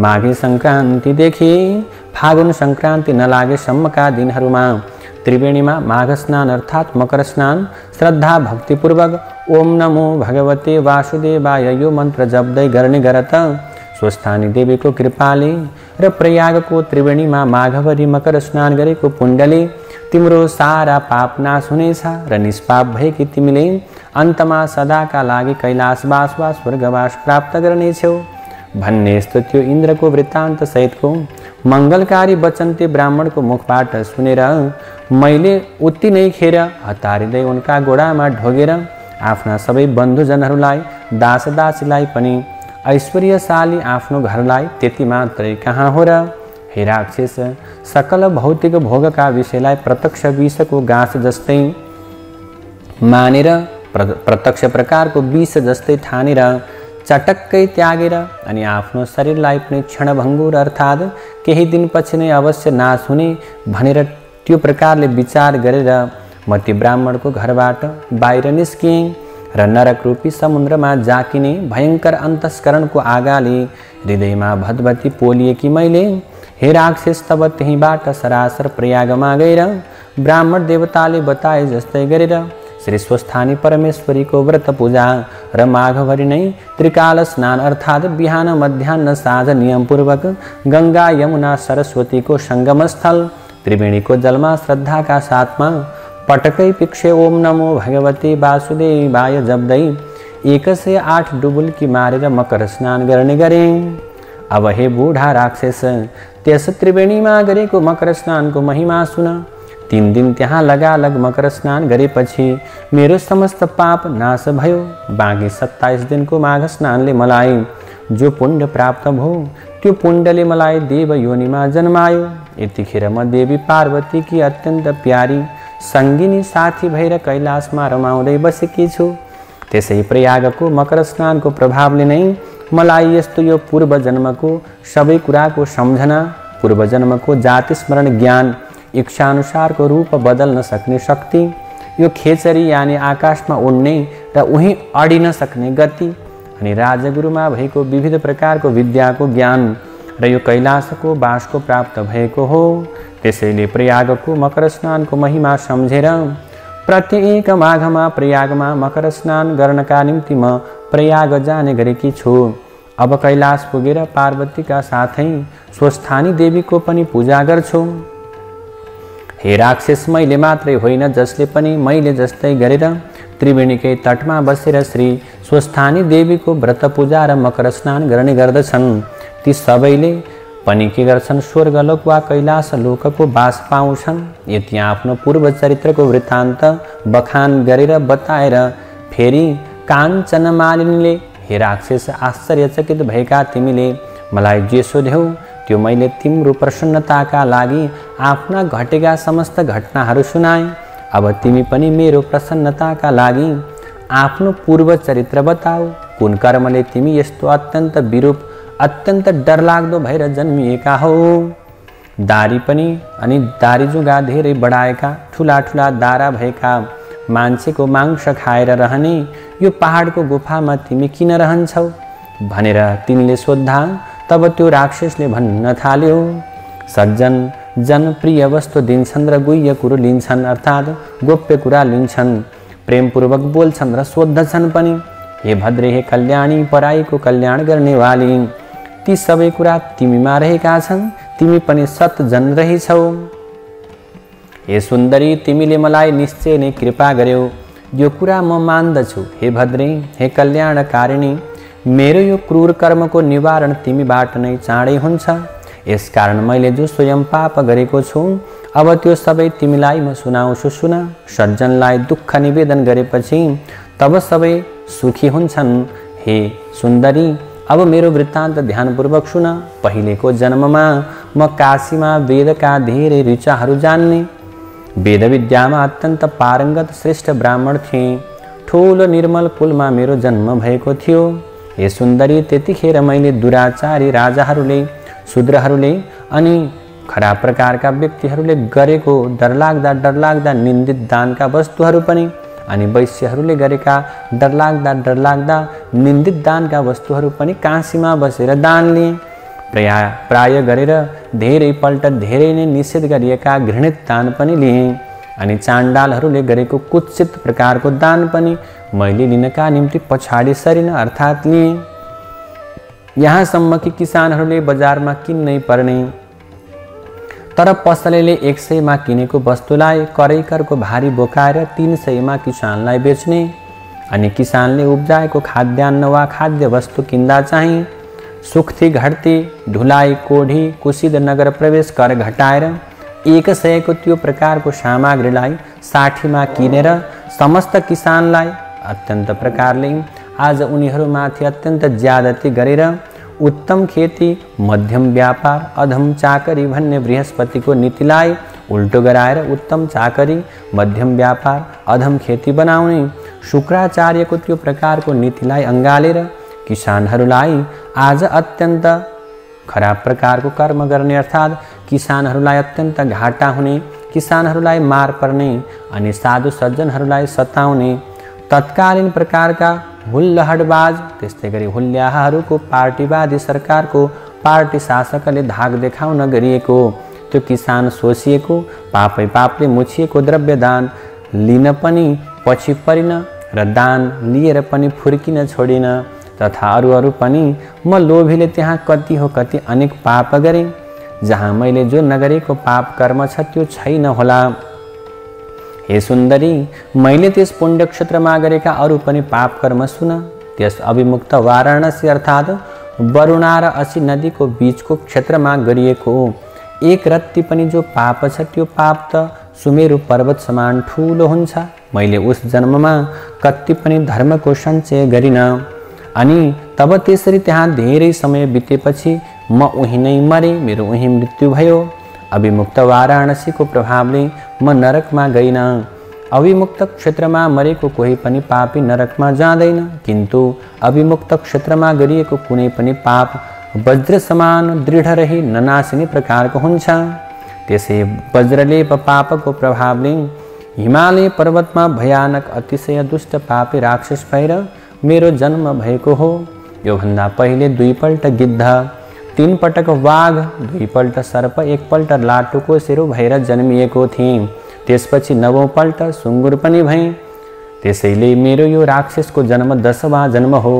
माघे सङ्क्रान्तिदेखि फागुन सङ्क्रान्ति नलागेसम्मका दिनहरूमा त्रिवेणीमा माघ स्नान अर्थात् मकर स्नान श्रद्धा भक्तिपूर्वक ओम नमो भगवते वासुदेवाय यो मन्त्र जप्दै गर्ने गरत स्वस्थानी देवीको कृपाले र प्रयागको त्रिवेणीमा माघभरि मकर स्नान गरेको पुण्यले तिम्रो सारा पाप नाश हुनेछ र निष्पाप भएकी तिमीले अन्तमा सदाका लागि कैलाशवास वा स्वर्गवास प्राप्त गर्नेछौ भन्ने यस्तो त्यो इन्द्रको वृत्तान्त सहितको मङ्गलकारी वचन त्यो ब्राह्मणको मुखबाट सुनेर मैले उति नै खेर हतारिँदै उनका गोडामा ढोगेर आफ्ना सबै बन्धुजनहरूलाई दासदासीलाई पनि ऐश्वर्यशाली आफ्नो घरलाई त्यति मात्रै कहाँ हो र हे राक्षस, सकल भौतिक भोगका विषयलाई प्रत्यक्ष विषको गाँस जस्तै मानेर प्रत्यक्ष प्रकारको विष जस्तै ठानेर चटक्कै त्यागेर अनि आफ्नो शरीरलाई पनि क्षणभङ्गुर अर्थात् केही दिनपछि नै अवश्य नाश हुने भनेर त्यो प्रकारले विचार गरेर म ती ब्राह्मणको घरबाट बाहिर निस्किएँ र नरक रूपी समुद्रमा जाकिने भयङ्कर अन्तस्करणको आगाले हृदयमा भदभती पोलिएकी मैले हे राक्षस तब त्यहीँबाट सरासर प्रयागमा गएर ब्राह्मण देवताले बताए जस्तै गरेर श्री स्वस्थानी परमेश्वरीको व्रत पूजा र माघभरि नै त्रिकाल स्नान अर्थात् बिहान मध्याह्न साँझ नियमपूर्वक गङ्गा यमुना सरस्वतीको सङ्गमस्थल त्रिवेणीको जलमा श्रद्धाका साथमा पटकै पिक्षे ओम नमो भगवते वासुदेवाय जप्दै 108 डुबुल्की मारेर मकर स्नान गर्ने गरे। अब हे बुढा राक्षस, त्यस त्रिवेणीमा गरेको मकर स्नानको महिमा सुन। 3 दिन त्यहाँ लगालग मकर स्नान गरेपछि मेरो समस्त पाप नाश भयो। बाँकी 27 दिनको माघ स्नानले मलाई जो पुण्य प्राप्त भयो त्यो पुण्यले मलाई देव योनिमा जन्मायो। यतिखेर म देवी पार्वतीकी अत्यन्त प्यारी सङ्गिनी साथी भएर कैलाशमा रमाउँदै बसेकी छु। त्यसै प्रयागको मकर स्नानको प्रभावले नै मलाई यस्तो यो पूर्व जन्मको सबै कुराको सम्झना, पूर्व जन्मको जाति स्मरण ज्ञान, इच्छाअनुसारको रूप बदल्न सक्ने शक्ति, यो खेचरी यानि आकाशमा उड्ने र उहीँ अडिन सक्ने गति अनि राजगुरुमा भएको विविध प्रकारको विद्याको ज्ञान र यो कैलाशको बासको प्राप्त भएको हो। त्यसैले प्रयागको मकर स्नानको महिमा सम्झेर प्रत्येक माघमा प्रयागमा मकर स्नान गर्नका निम्ति म प्रयाग जाने गरेकी छु। अब कैलाश पुगेर पार्वतीका साथै स्वस्थानी देवीको पनि पूजा गर्छु। हे राक्षस, मैले मात्रै होइन जसले पनि मैले जस्तै गरेर त्रिवेणीकै तटमा बसेर श्री स्वस्थानी देवीको व्रत पूजा र मकर स्नान गर्ने गर्दछन् ती सबैले पनि के गर्छन्, स्वर्गलोक वा कैलाश लोकको बास पाउँछन्। यति आफ्नो पूर्व चरित्रको वृत्तान्त बखान गरेर बताएर फेरि काञ्चन मालिनीले हे राक्षस, आश्चर्यचकित भएका तिमीले मलाई जे सोध्यौ त्यो मैले तिम्रो प्रसन्नताका लागि आफ्ना घटेका समस्त घटनाहरू सुनाएँ। अब तिमी पनि मेरो प्रसन्नताका लागि आफ्नो पूर्व चरित्र बताऊ। कुन कर्मले तिमी यस्तो अत्यन्त विरूप, अत्यन्त डरलाग्दो भएर जन्मिएका हौ। दारी पनि अनि दारीजुगा धेरै बढाएका ठुला ठुला दारा भएका मान्छेको मांस खाएर रहने यो पहाडको गुफामा तिमी किन रहन्छौ भनेर तिनले सोद्धा। तब त्यो राक्षसले भन्न थाल्यो, सज्जन जनप्रिय वस्तु दिन्छन् र गुह्य कुरो लिन्छन् अर्थात् गोप्य कुरा लिन्छन्, प्रेमपूर्वक बोल्छन् र सोद्धछन् पनि। हे भद्रे, हे कल्याणी, पराईको कल्याण गर्नेवाली, ती सबै कुरा तिमीमा रहेका छन्। तिमी पनि सतजन रहेछौ। हे सुन्दरी, तिमीले मलाई निश्चय नै कृपा गर्यौ, यो कुरा म मान्दछु। हे भद्रे, हे कल्याणकारिणी, मेरो यो क्रूर कर्मको निवारण तिमीबाट नै चाँडै हुन्छ। यसकारण मैले जो स्वयं पाप गरेको छु अब त्यो सबै तिमीलाई म सुनाउँछु सुन। सज्जनलाई दुःख निवेदन गरेपछि तब सबै सुखी हुन्छन्। हे सुन्दरी, अब मेरो वृत्तान्त ध्यानपूर्वक सुन। पहिलेको जन्ममा म काशीमा वेदका धेरै ऋचाहरू जान्ने, वेद विद्यामा अत्यन्त पारङ्गत श्रेष्ठ ब्राह्मण थिए। ठुलो निर्मल कुलमा मेरो जन्म भएको थियो। हे सुन्दरी, त्यतिखेर मैले दुराचारी राजाहरूले, शूद्रहरूले अनि खराब प्रकारका व्यक्तिहरूले गरेको डरलाग्दा निन्दित दानका वस्तुहरू पनि अनि वैश्यहरूले गरेका डरलाग्दा निन्दित दानका वस्तुहरू पनि काशीमा बसेर दान लिए। प्राय गरेर धेरैपल्ट धेरै नै निषेध गरिएका घृणित दान पनि लिए अनि चाण्डालहरूले गरेको कुत्सित प्रकारको दान पनि मैले लिनका निम्ति पछाडि सरिन अर्थात् लिए। यहाँसम्म कि किसानहरूले बजारमा किन्नै पर्ने तर पसलेले 100 मा किनेको वस्तुलाई करैकरको भारी बोकाएर 300 मा किसानलाई बेच्ने अनि किसानले उब्जाएको खाद्यान्न वा खाद्य वस्तु किन्दा चाहिँ सुख्ती घट्ती ढुलाई कोढी कुसिद नगर प्रवेश कर घटाएर 100 को त्यो प्रकारको सामग्रीलाई 60 मा किनेर समस्त किसानलाई अत्यन्त प्रकारले आज उनीहरूमाथि अत्यन्त ज्यादती गरेर उत्तम खेती, मध्यम व्यापार, अधम चाकरी भन्ने बृहस्पतिको नीतिलाई उल्टो गराएर उत्तम चाकरी, मध्यम व्यापार, अधम खेती बनाउने शुक्राचार्यको त्यो प्रकारको नीतिलाई अँगालेर किसानहरूलाई आज अत्यन्त खराब प्रकारको कर्म गर्ने अर्थात् किसानहरूलाई अत्यन्त घाटा हुने, किसानहरूलाई मार पर्ने अनि साधु सज्जनहरूलाई सताउने तत्कालीन प्रकारका हुल्लहडबाज त्यस्तै गरी हुल्याहरूको पार्टीवादी सरकारको पार्टी शासकले धाक देखाउन गरिएको त्यो किसान शोषिएको पापले मुछिएको द्रव्यदान लिन पनि पछि परिन र दान लिएर पनि फुर्किन छोडिन तथा अरू पनि म लोभीले त्यहाँ कति हो कति अनेक पाप गरेँ। जहाँ मैले जो नगरेको पाप कर्म छ त्यो छैन होला। हे सुन्दरी, मैले त्यस पुण्य क्षेत्रमा गरेका अरू पनि पाप कर्म सुन। त्यस अभिमुक्त वाराणसी अर्थात् वरुणा र असी नदीको बीचको क्षेत्रमा गरिएको एक रत्ती पनि जो पाप छ त्यो पाप त सुमेरु पर्वत समान ठुलो हुन्छ। मैले उस जन्ममा कति पनि धर्मको सञ्चय गरिन अनि तब त्यसरी त्यहाँ धेरै समय बितेपछि म उही नै मरे, मेरो उही मृत्यु भयो। अभिमुक्त वाराणसीको प्रभावले म नरकमा गइन। अभिमुक्त क्षेत्रमा मरेको कोही पनि पापी नरकमा जाँदैन, किन्तु अभिमुक्त क्षेत्रमा गरिएको कुनै पनि पाप वज्र समान दृढ रही ननासिने प्रकारको हुन्छ। त्यसै वज्रलेप पापको प्रभावले हिमालय पर्वतमा भयानक अतिशय दुष्ट पापी राक्षस भएर मेरो जन्म भएको हो। योभन्दा पहिले 2 पल्ट गिद्ध, 3 पटक वाघ, 2 पल्ट सर्प, 1 पल्ट लाटुको शिरो भएर जन्मिएको थिएँ। त्यसपछि 9औं पल्ट सुँगुर पनि भएँ। त्यसैले मेरो यो राक्षसको जन्म 10वां जन्म हो।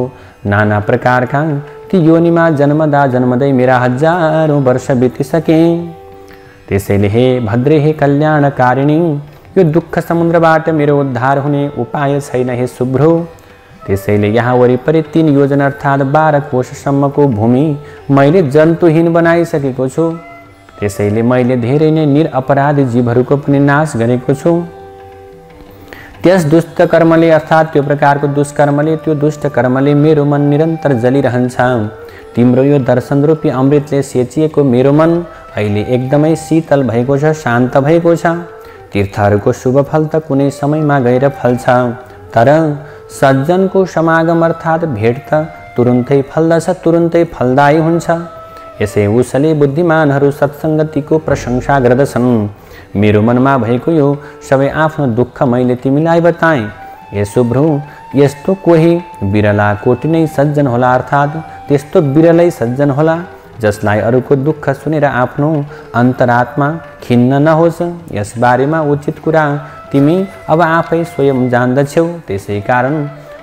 नाना प्रकारका ती योनिमा जन्मदै मेरा हजारौं वर्ष बितिसके। त्यसैले हे भद्रे, हे कल्याणकारिणी, यो दुःख समुद्रबाट मेरो उद्धार हुने उपाय छैन हे शुभ्रो। त्यसैले यहाँ वरिपरि 3 योजना अर्थात् 12 कोशसम्मको भूमि मैले जन्तुहीन बनाइसकेको छु। त्यसैले मैले धेरै नै निरपराधी जीवहरूको पनि नाश गरेको छु। त्यस दुष्ट कर्मले अर्थात् त्यो प्रकारको दुष्कर्मले, त्यो दुष्ट कर्मले मेरो मन निरन्तर जलिरहन्छ। तिम्रो यो दर्शन रूपी अमृतले सेचिएको मेरो मन अहिले एकदमै शीतल भएको छ, शान्त भएको छ। तीर्थहरूको शुभ फल त कुनै समयमा गएर फल्छ, तर सज्जनको समागम अर्थात् भेट त तुरुन्तै फल्दछ, तुरुन्तै फलदायी हुन्छ। यसै उसले बुद्धिमानहरू सत्सङ्गतिको प्रशंसा गर्दछन्। मेरो मनमा भएको यो सबै आफ्नो दुःख मैले तिमीलाई बताएँ। हे शुभ्रो, यस्तो कोही बिरला कोटि नै सज्जन होला, अर्थात् त्यस्तो बिरलै सज्जन होला जसलाई अरूको दुःख सुनेर आफ्नो अन्तरात्मा खिन्न नहोस्। यस बारेमा उचित कुरा तिमी अब आफै स्वयं जान्दछौ। त्यसै कारण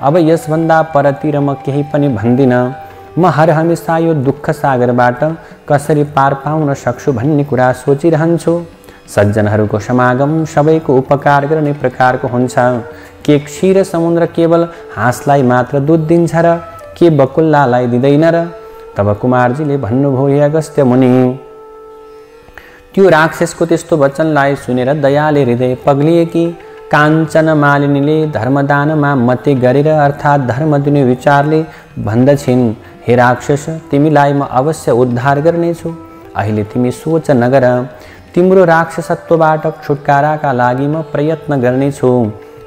अब यसभन्दा परतिर म केही पनि भन्दिन। म हर हमेशा यो दुःख सागरबाट कसरी पार पाउन सक्छु भन्ने कुरा सोचिरहन्छु। सज्जनहरूको समागम सबैको उपकार गर्ने प्रकारको हुन्छ। के क्षीर समुद्र केवल हाँसलाई मात्र दुध दिन्छ र के बकुल्लालाई दिँदैन र? तब कुमारजीले भन्नुभयो, हे अगस्त्य मुनि, त्यो राक्षसको त्यस्तो वचनलाई सुनेर दयाले हृदय पग्लिएकी काञ्चन मालिनीले धर्मदानमा मते गरेर अर्थात् धर्म दिने विचारले भन्दछिन्, हे राक्षस, तिमीलाई म अवश्य उद्धार गर्नेछु। अहिले तिमी सोच नगर, तिम्रो राक्षसत्वबाट छुटकाराका लागि म प्रयत्न गर्नेछु।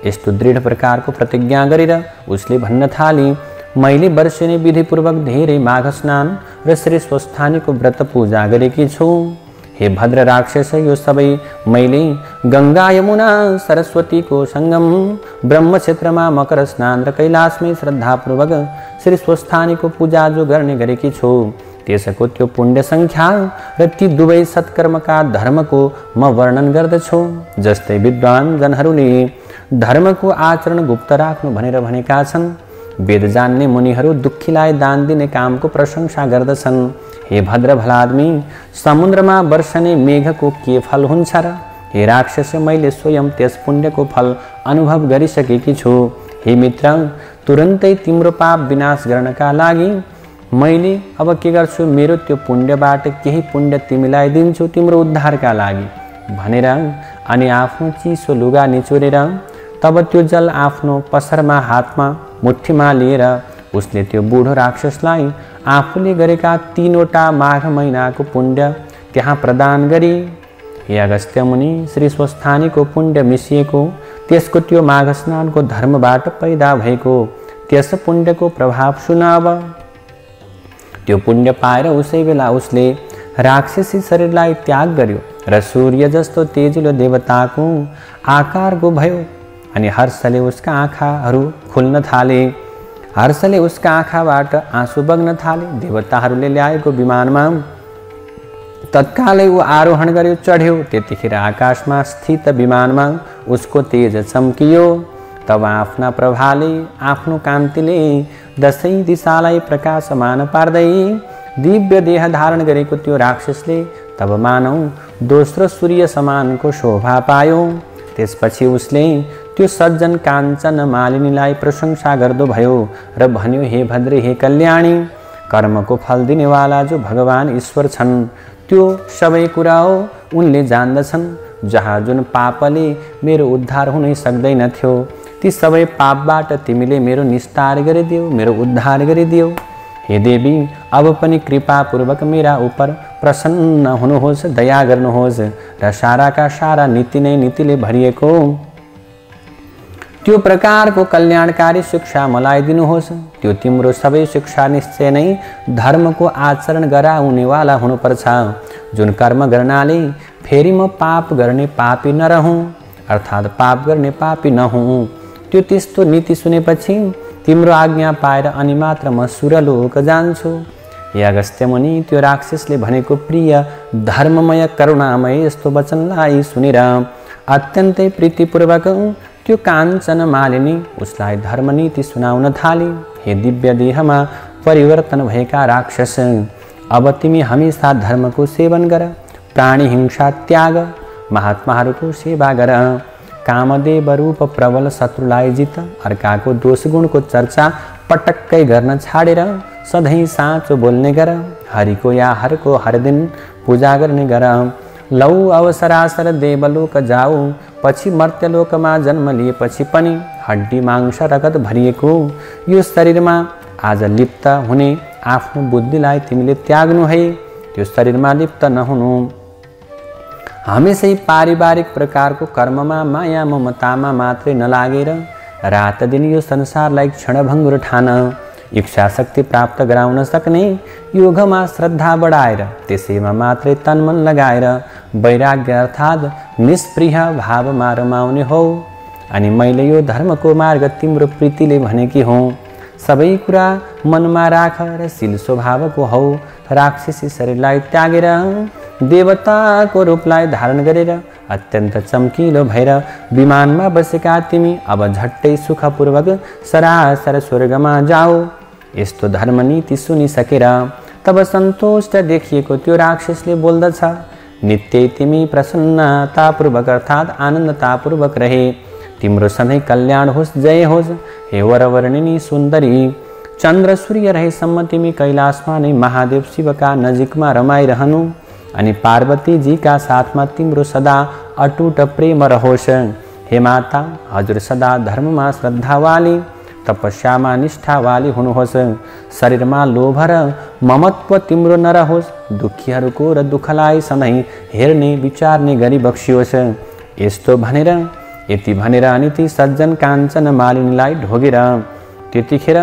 यस्तो दृढ प्रकारको प्रतिज्ञा गरेर उसले भन्न थाली, मैले वर्षेनी विधिपूर्वक धेरै माघ स्नान र श्री स्वस्थानीको व्रत पूजा गरेकी छु। हे भद्र राक्षस, यो सबै मैले गङ्गा यमुना सरस्वतीको सङ्गम ब्रह्म क्षेत्रमा मकर स्नान र कैलाशमै श्रद्धापूर्वक श्री स्वस्थानीको पूजा जो गर्ने गरेकी छु, त्यसको त्यो पुण्य सङ्ख्या र ती दुवै सत्कर्मका धर्मको म वर्णन गर्दछु। जस्तै विद्वान जनहरूले धर्मको आचरण गुप्त राख्नु भनेर भनेका छन्, वेद जान्ने मुनिहरू दुःखीलाई दान दिने कामको प्रशंसा गर्दछन्। हे भद्र भलादमी, समुद्रमा वर्षने मेघको के फल हुन्छ र? हे राक्षस, मैले स्वयं त्यस पुण्यको फल अनुभव गरिसकेकी छु। हे मित्र, तुरन्तै तिम्रो पाप विनाश गर्नका लागि मैले अब के गर्छु, मेरो त्यो पुण्यबाट केही पुण्य तिमीलाई दिन्छु तिम्रो उद्धारका लागि भनेर अनि आफ्नो चिसो लुगा निचोरेर तब त्यो जल आफ्नो पसरमा हातमा मुठीमा लिएर उसले त्यो बुढो राक्षसलाई आफूले गरेका 3वटा माघ महिनाको पुण्य त्यहाँ प्रदान गरी, हे अगस्त्य मुनि, श्री स्वस्थानीको पुण्य मिसिएको त्यसको त्यो माघ स्नानको धर्मबाट पैदा भएको त्यस पुण्यको प्रभाव सुनाव। त्यो पुण्य पाएर उसै बेला उसले राक्षसी शरीरलाई त्याग गर्यो र सूर्य जस्तो तेजिलो देवताको आकारको भयो अनि हर्षले उसका आँखाहरू खुल्न थाले। हर्षले उसका आँखाबाट आँसु बग्न थाले। देवताहरूले ल्याएको विमानमा तत्कालै ऊ आरोहण गर्यो, चढ्यो। त्यतिखेर आकाशमा स्थित विमानमा उसको तेज चम्कियो। तब आफ्ना प्रभाले आफ्नो कान्तिले दसैँ दिशालाई प्रकाशमान पार्दै दिव्य देह धारण गरेको त्यो राक्षसले तब मानौ दोस्रो सूर्य समानको शोभा पायो। त्यसपछि उसले त्यो सज्जन काञ्चन मालिनीलाई प्रशंसा गर्दो भयो र भन्यो, हे भद्रे, हे कल्याणी, कर्मको फल दिनेवाला जो भगवान ईश्वर छन् त्यो सबै कुरा हो उनले जान्दछन्। जहाँ जुन पापले मेरो उद्धार हुनै सक्दैनथ्यो ती सबै पापबाट तिमीले मेरो निस्तार गरिदियो, मेरो उद्धार गरिदियो। हे देवी, अब पनि कृपापूर्वक मेरा उपर प्रसन्न हुनुहोस्, दया गर्नुहोस् र साराका सारा नीति नै नीतिले भरिएको त्यो प्रकारको कल्याणकारी शिक्षा मलाई दिनुहोस्। त्यो तिम्रो सबै शिक्षा निश्चय नै धर्मको आचरण गराउनेवाला हुनुपर्छ, जुन कर्म गर्नाले फेरि म पाप गर्ने पापी नरहँ, अर्थात् पाप गर्ने पापी नहुँ। त्यो त्यस्तो नीति सुनेपछि तिम्रो आज्ञा पाएर अनि मात्र म सुरलोक जान्छु। हे अगस्त्य मुनि, त्यो राक्षसले भनेको प्रिय धर्ममय करुणामय यस्तो वचनलाई सुनेर अत्यन्तै प्रीतिपूर्वक त्यो काञ्चन मालिनी उसलाई धर्मनीति सुनाउन थाली। हे दिव्य देहमा परिवर्तन भएका राक्षस, अब तिमी हमेशा धर्मको सेवन गर, प्राणी हिंसा त्याग, महात्माहरूको सेवा गर, कामदेव रूप प्रबल शत्रुलाई जित, अर्काको दोष गुणको चर्चा पटक्कै गर्न छाडेर सधैँ साँचो बोल्ने गर, हरिको या हरको हर दिन पूजा गर्ने गर। लौ अवसरासर देवलोक जाऊ, पछि मर्त्यलोकमा जन्म लिएपछि पनि हड्डी मांस रगत भरिएको यो शरीरमा आज लिप्त हुने आफ्नो बुद्धिलाई तिमीले त्याग्नु है। त्यो शरीरमा लिप्त नहुनु, हमेशै पारिवारिक प्रकारको कर्ममा माया ममतामा मात्रै नलागेर रात दिन यो संसारलाई क्षणभङ्गुर ठान, इच्छा शक्ति प्राप्त गराउन सक्ने योगमा श्रद्धा बढाएर त्यसैमा मात्रै तनमन लगाएर वैराग्य अर्थात् निष्प्रिय भावमा रमाउने हो। अनि मैले यो धर्मको मार्ग तिम्रो प्रीतिले भनेकी हौ। सबै कुरा मनमा राख र शील स्वभावको हौ। राक्षसी शरीरलाई त्यागेर देवताको रूपलाई धारण गरेर अत्यन्त चम्किलो भएर विमानमा बसेका तिमी अब झट्टै सुखपूर्वक सरासर स्वर्गमा जाऊ। यस्तो धर्मनीति सुनिसकेर तब सन्तुष्ट देखिएको त्यो राक्षसले बोल्दछ, नित्य तिमी प्रसन्नतापूर्वक अर्थात् आनन्दतापूर्वक रहे, तिम्रो सधैँ कल्याण होस्, जय होस्। हे वरवर्णिनी सुन्दरी, चन्द्र सूर्य रहेसम्म तिमी कैलाशमा नै महादेव शिवका नजिकमा रमाइरहनु। अनि पार्वती जी का साथमा तिम्रो सदा अटुट प्रेम रहोस्। हे माता, हजुर सदा धर्ममा श्रद्धावाली, तपस्यामा निष्ठावाली हुनुहोस्। शरीरमा लोभ र ममत्व तिम्रो नरहोस्। दुखीहरूको र दुःखलाई सधैँ हेर्ने विचार्ने गरी बक्सियोस्। यस्तो भनेर यति भनेर अनि ती सज्जन काञ्चन मालिनीलाई ढोगेर त्यतिखेर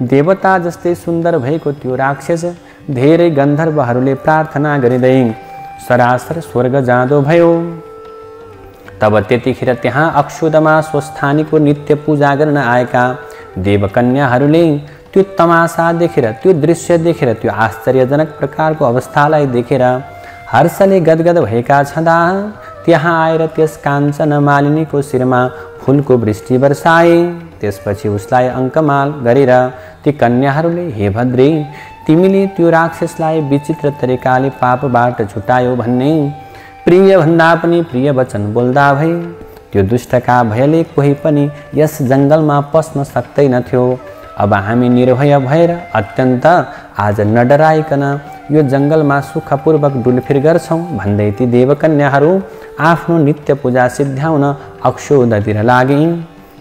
देवता जस्तै सुन्दर भएको त्यो राक्षस धेरै गन्धर्वहरूले प्रार्थना गरिँदै सरासर स्वर्ग जाँदो भयो। तब त्यतिखेर त्यहाँ अक्षुदमा स्वस्थानीको नित्य पूजा गर्न आएका देवकन्याहरूले त्यो तमासा देखेर, त्यो दृश्य देखेर, त्यो आश्चर्यजनक प्रकारको अवस्थालाई देखेर हर्षले गदगद भएका छँदा त्यहाँ आएर त्यस काञ्चन मालिनीको शिरमा फुलको वृष्टि वर्षाए। त्यसपछि उसलाई अङ्कमाल गरेर ती कन्याहरूले, हे भद्रे, तिमीले त्यो राक्षसलाई विचित्र तरिकाले पापबाट छुटायो भन्ने प्रिय भन्दा पनि प्रिय वचन बोल्दा भए त्यो दुष्टका भयले कोही पनि यस जङ्गलमा पस्न सक्दैनथ्यो। अब हामी निर्भय भएर अत्यन्त आज नडराइकन यो जङ्गलमा सुखपूर्वक डुलफिर गर्छौँ भन्दै ती देवकन्याहरू आफ्नो नित्य पूजा सिद्ध्याउन अक्षोदतिर लागे।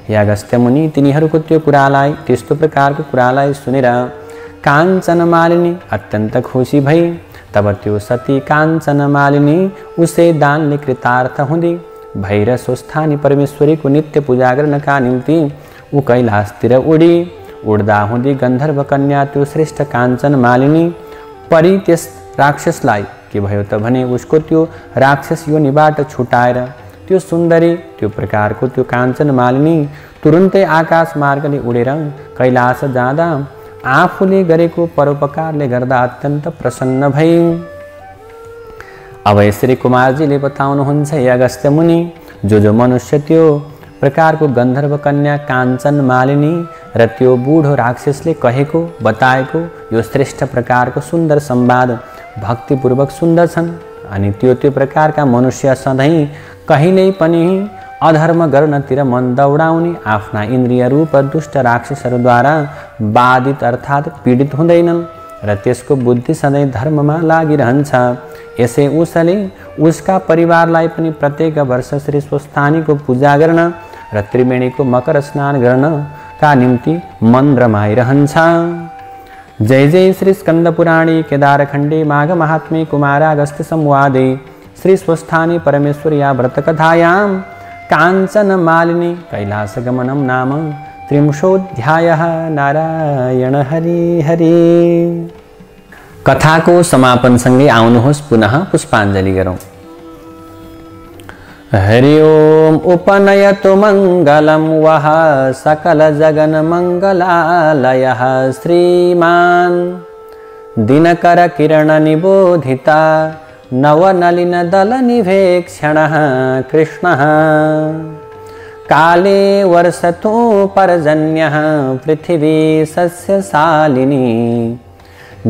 हे अगस्त्य मुनि, तिनीहरूको त्यो कुरालाई, त्यस्तो प्रकारको कुरालाई सुनेर काञ्चन मालिनी अत्यन्त खुसी भई। तब त्यो सती काञ्चन मालिनी उसै दानले कृतार्थ हुँदै भैर स्वस्थानी परमेश्वरीको नित्य पूजा गर्नका निम्ति ऊ कैलाशतिर उडी। उड्दा हुँदै गन्धर्व कन्या त्यो श्रेष्ठ काञ्चन मालिनी परि त्यस राक्षसलाई के भयो त भने उसको त्यो राक्षस योनिबाट छुटाएर त्यो सुन्दरी, त्यो प्रकारको त्यो काञ्चन मालिनी तुरुन्तै आकाश मार्गले उडेर कैलाश जाँदा आफूले गरेको परोपकारले गर्दा अत्यन्त प्रसन्न भई। अब यसरी कुमारजीले बताउनुहुन्छ, हे अगस्त्य मुनि, जो मनुष्य त्यो प्रकारको गन्धर्व कन्या काञ्चन मालिनी र त्यो बुढो राक्षसले कहेको बताएको यो श्रेष्ठ प्रकारको सुन्दर संवाद भक्तिपूर्वक सुन्दछन् अनि त्यो प्रकारका मनुष्य सधैँ कहिल्यै पनि अधर्म गर्नतिर मन दौडाउने, आफ्ना इन्द्रिय रूप दुष्ट राक्षसहरूद्वारा बाधित अर्थात् पीडित हुँदैनन् र त्यसको बुद्धि सधैँ धर्ममा लागिरहन्छ। यसै उसले उसका परिवारलाई पनि प्रत्येक वर्ष श्री स्वस्थानीको पूजा गर्न र त्रिवेणीको मकर स्नान गर्नका निम्ति मन रमाइरहन्छ। जय जय श्री स्कंद पुराणे केदारखण्डे माघ महात्म्ये कुमारागस्त्य संवादे श्री स्वस्थानी परमेश्वर्या व्रतकथायां काञ्चन मालिनी कैलासगमनं नाम 30 नारायण हरि हरि। कथाको समापनसँगै आउनुहोस् पुनः पुष्पाञ्जलि गरौँ। हरि ओम उपनयतु मङ्गलं वः सकल जगन मङ्गलालयः श्रीमान् दिनकर किरण निबोधिता नवनलिन दल निवेक्षणः कृष्णः काले वर्षतु पर्जन्यः पृथिवी सस्यशालिनी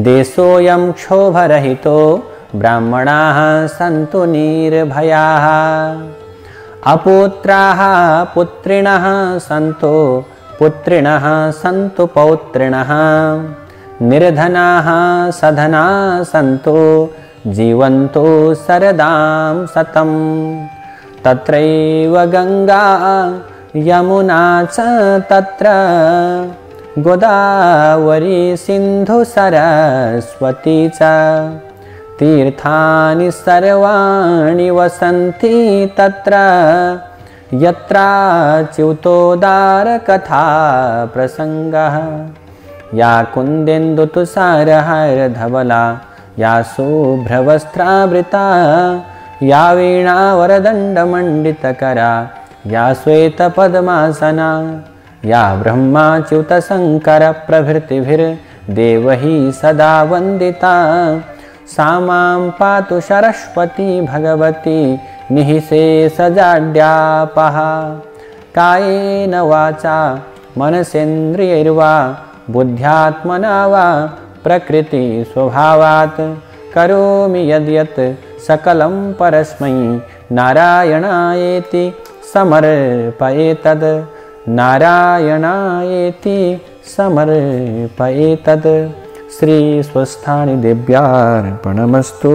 देशोऽयं क्षोभरहितो ब्राह्मणाः सन्तु निर्भयाः अपुत्राः पुत्रिणः सन्तु पुत्रिणः सन्तु पौत्रिणः निर्धनाः सधना सन्तु जीवन्तु सरदां सतं तत्रैव गंगा यमुना च तत्र गोदावरी सिन्धु सरस्वती च तीर्थानि सर्वाणि वसन्ति तत्र यत्राच्युतोदार कथा प्रसंगः या कुन्देन्दु तुषारहारधवला या शुभ्रवस्त्रावृता या वीणावरदण्डमण्डितकरा या श्वेतपद्मासना या ब्रह्माच्युतशङ्करप्रभृतिभिर्देवैः सदा वन्दिता सा मां पातु सरस्वती भगवती निःशेषजाड्यापः कायेन वाचा मनसेन्द्रियैर्वा बुद्ध्यात्मना वा प्रकृति स्वभावात् करोमि यद्यत् सकलं परस्मै नारायणायेति समर्पयेतद् नारायणायेति समर्पयेतद्। श्री स्वस्थानी देव्यार्पणमस्तु।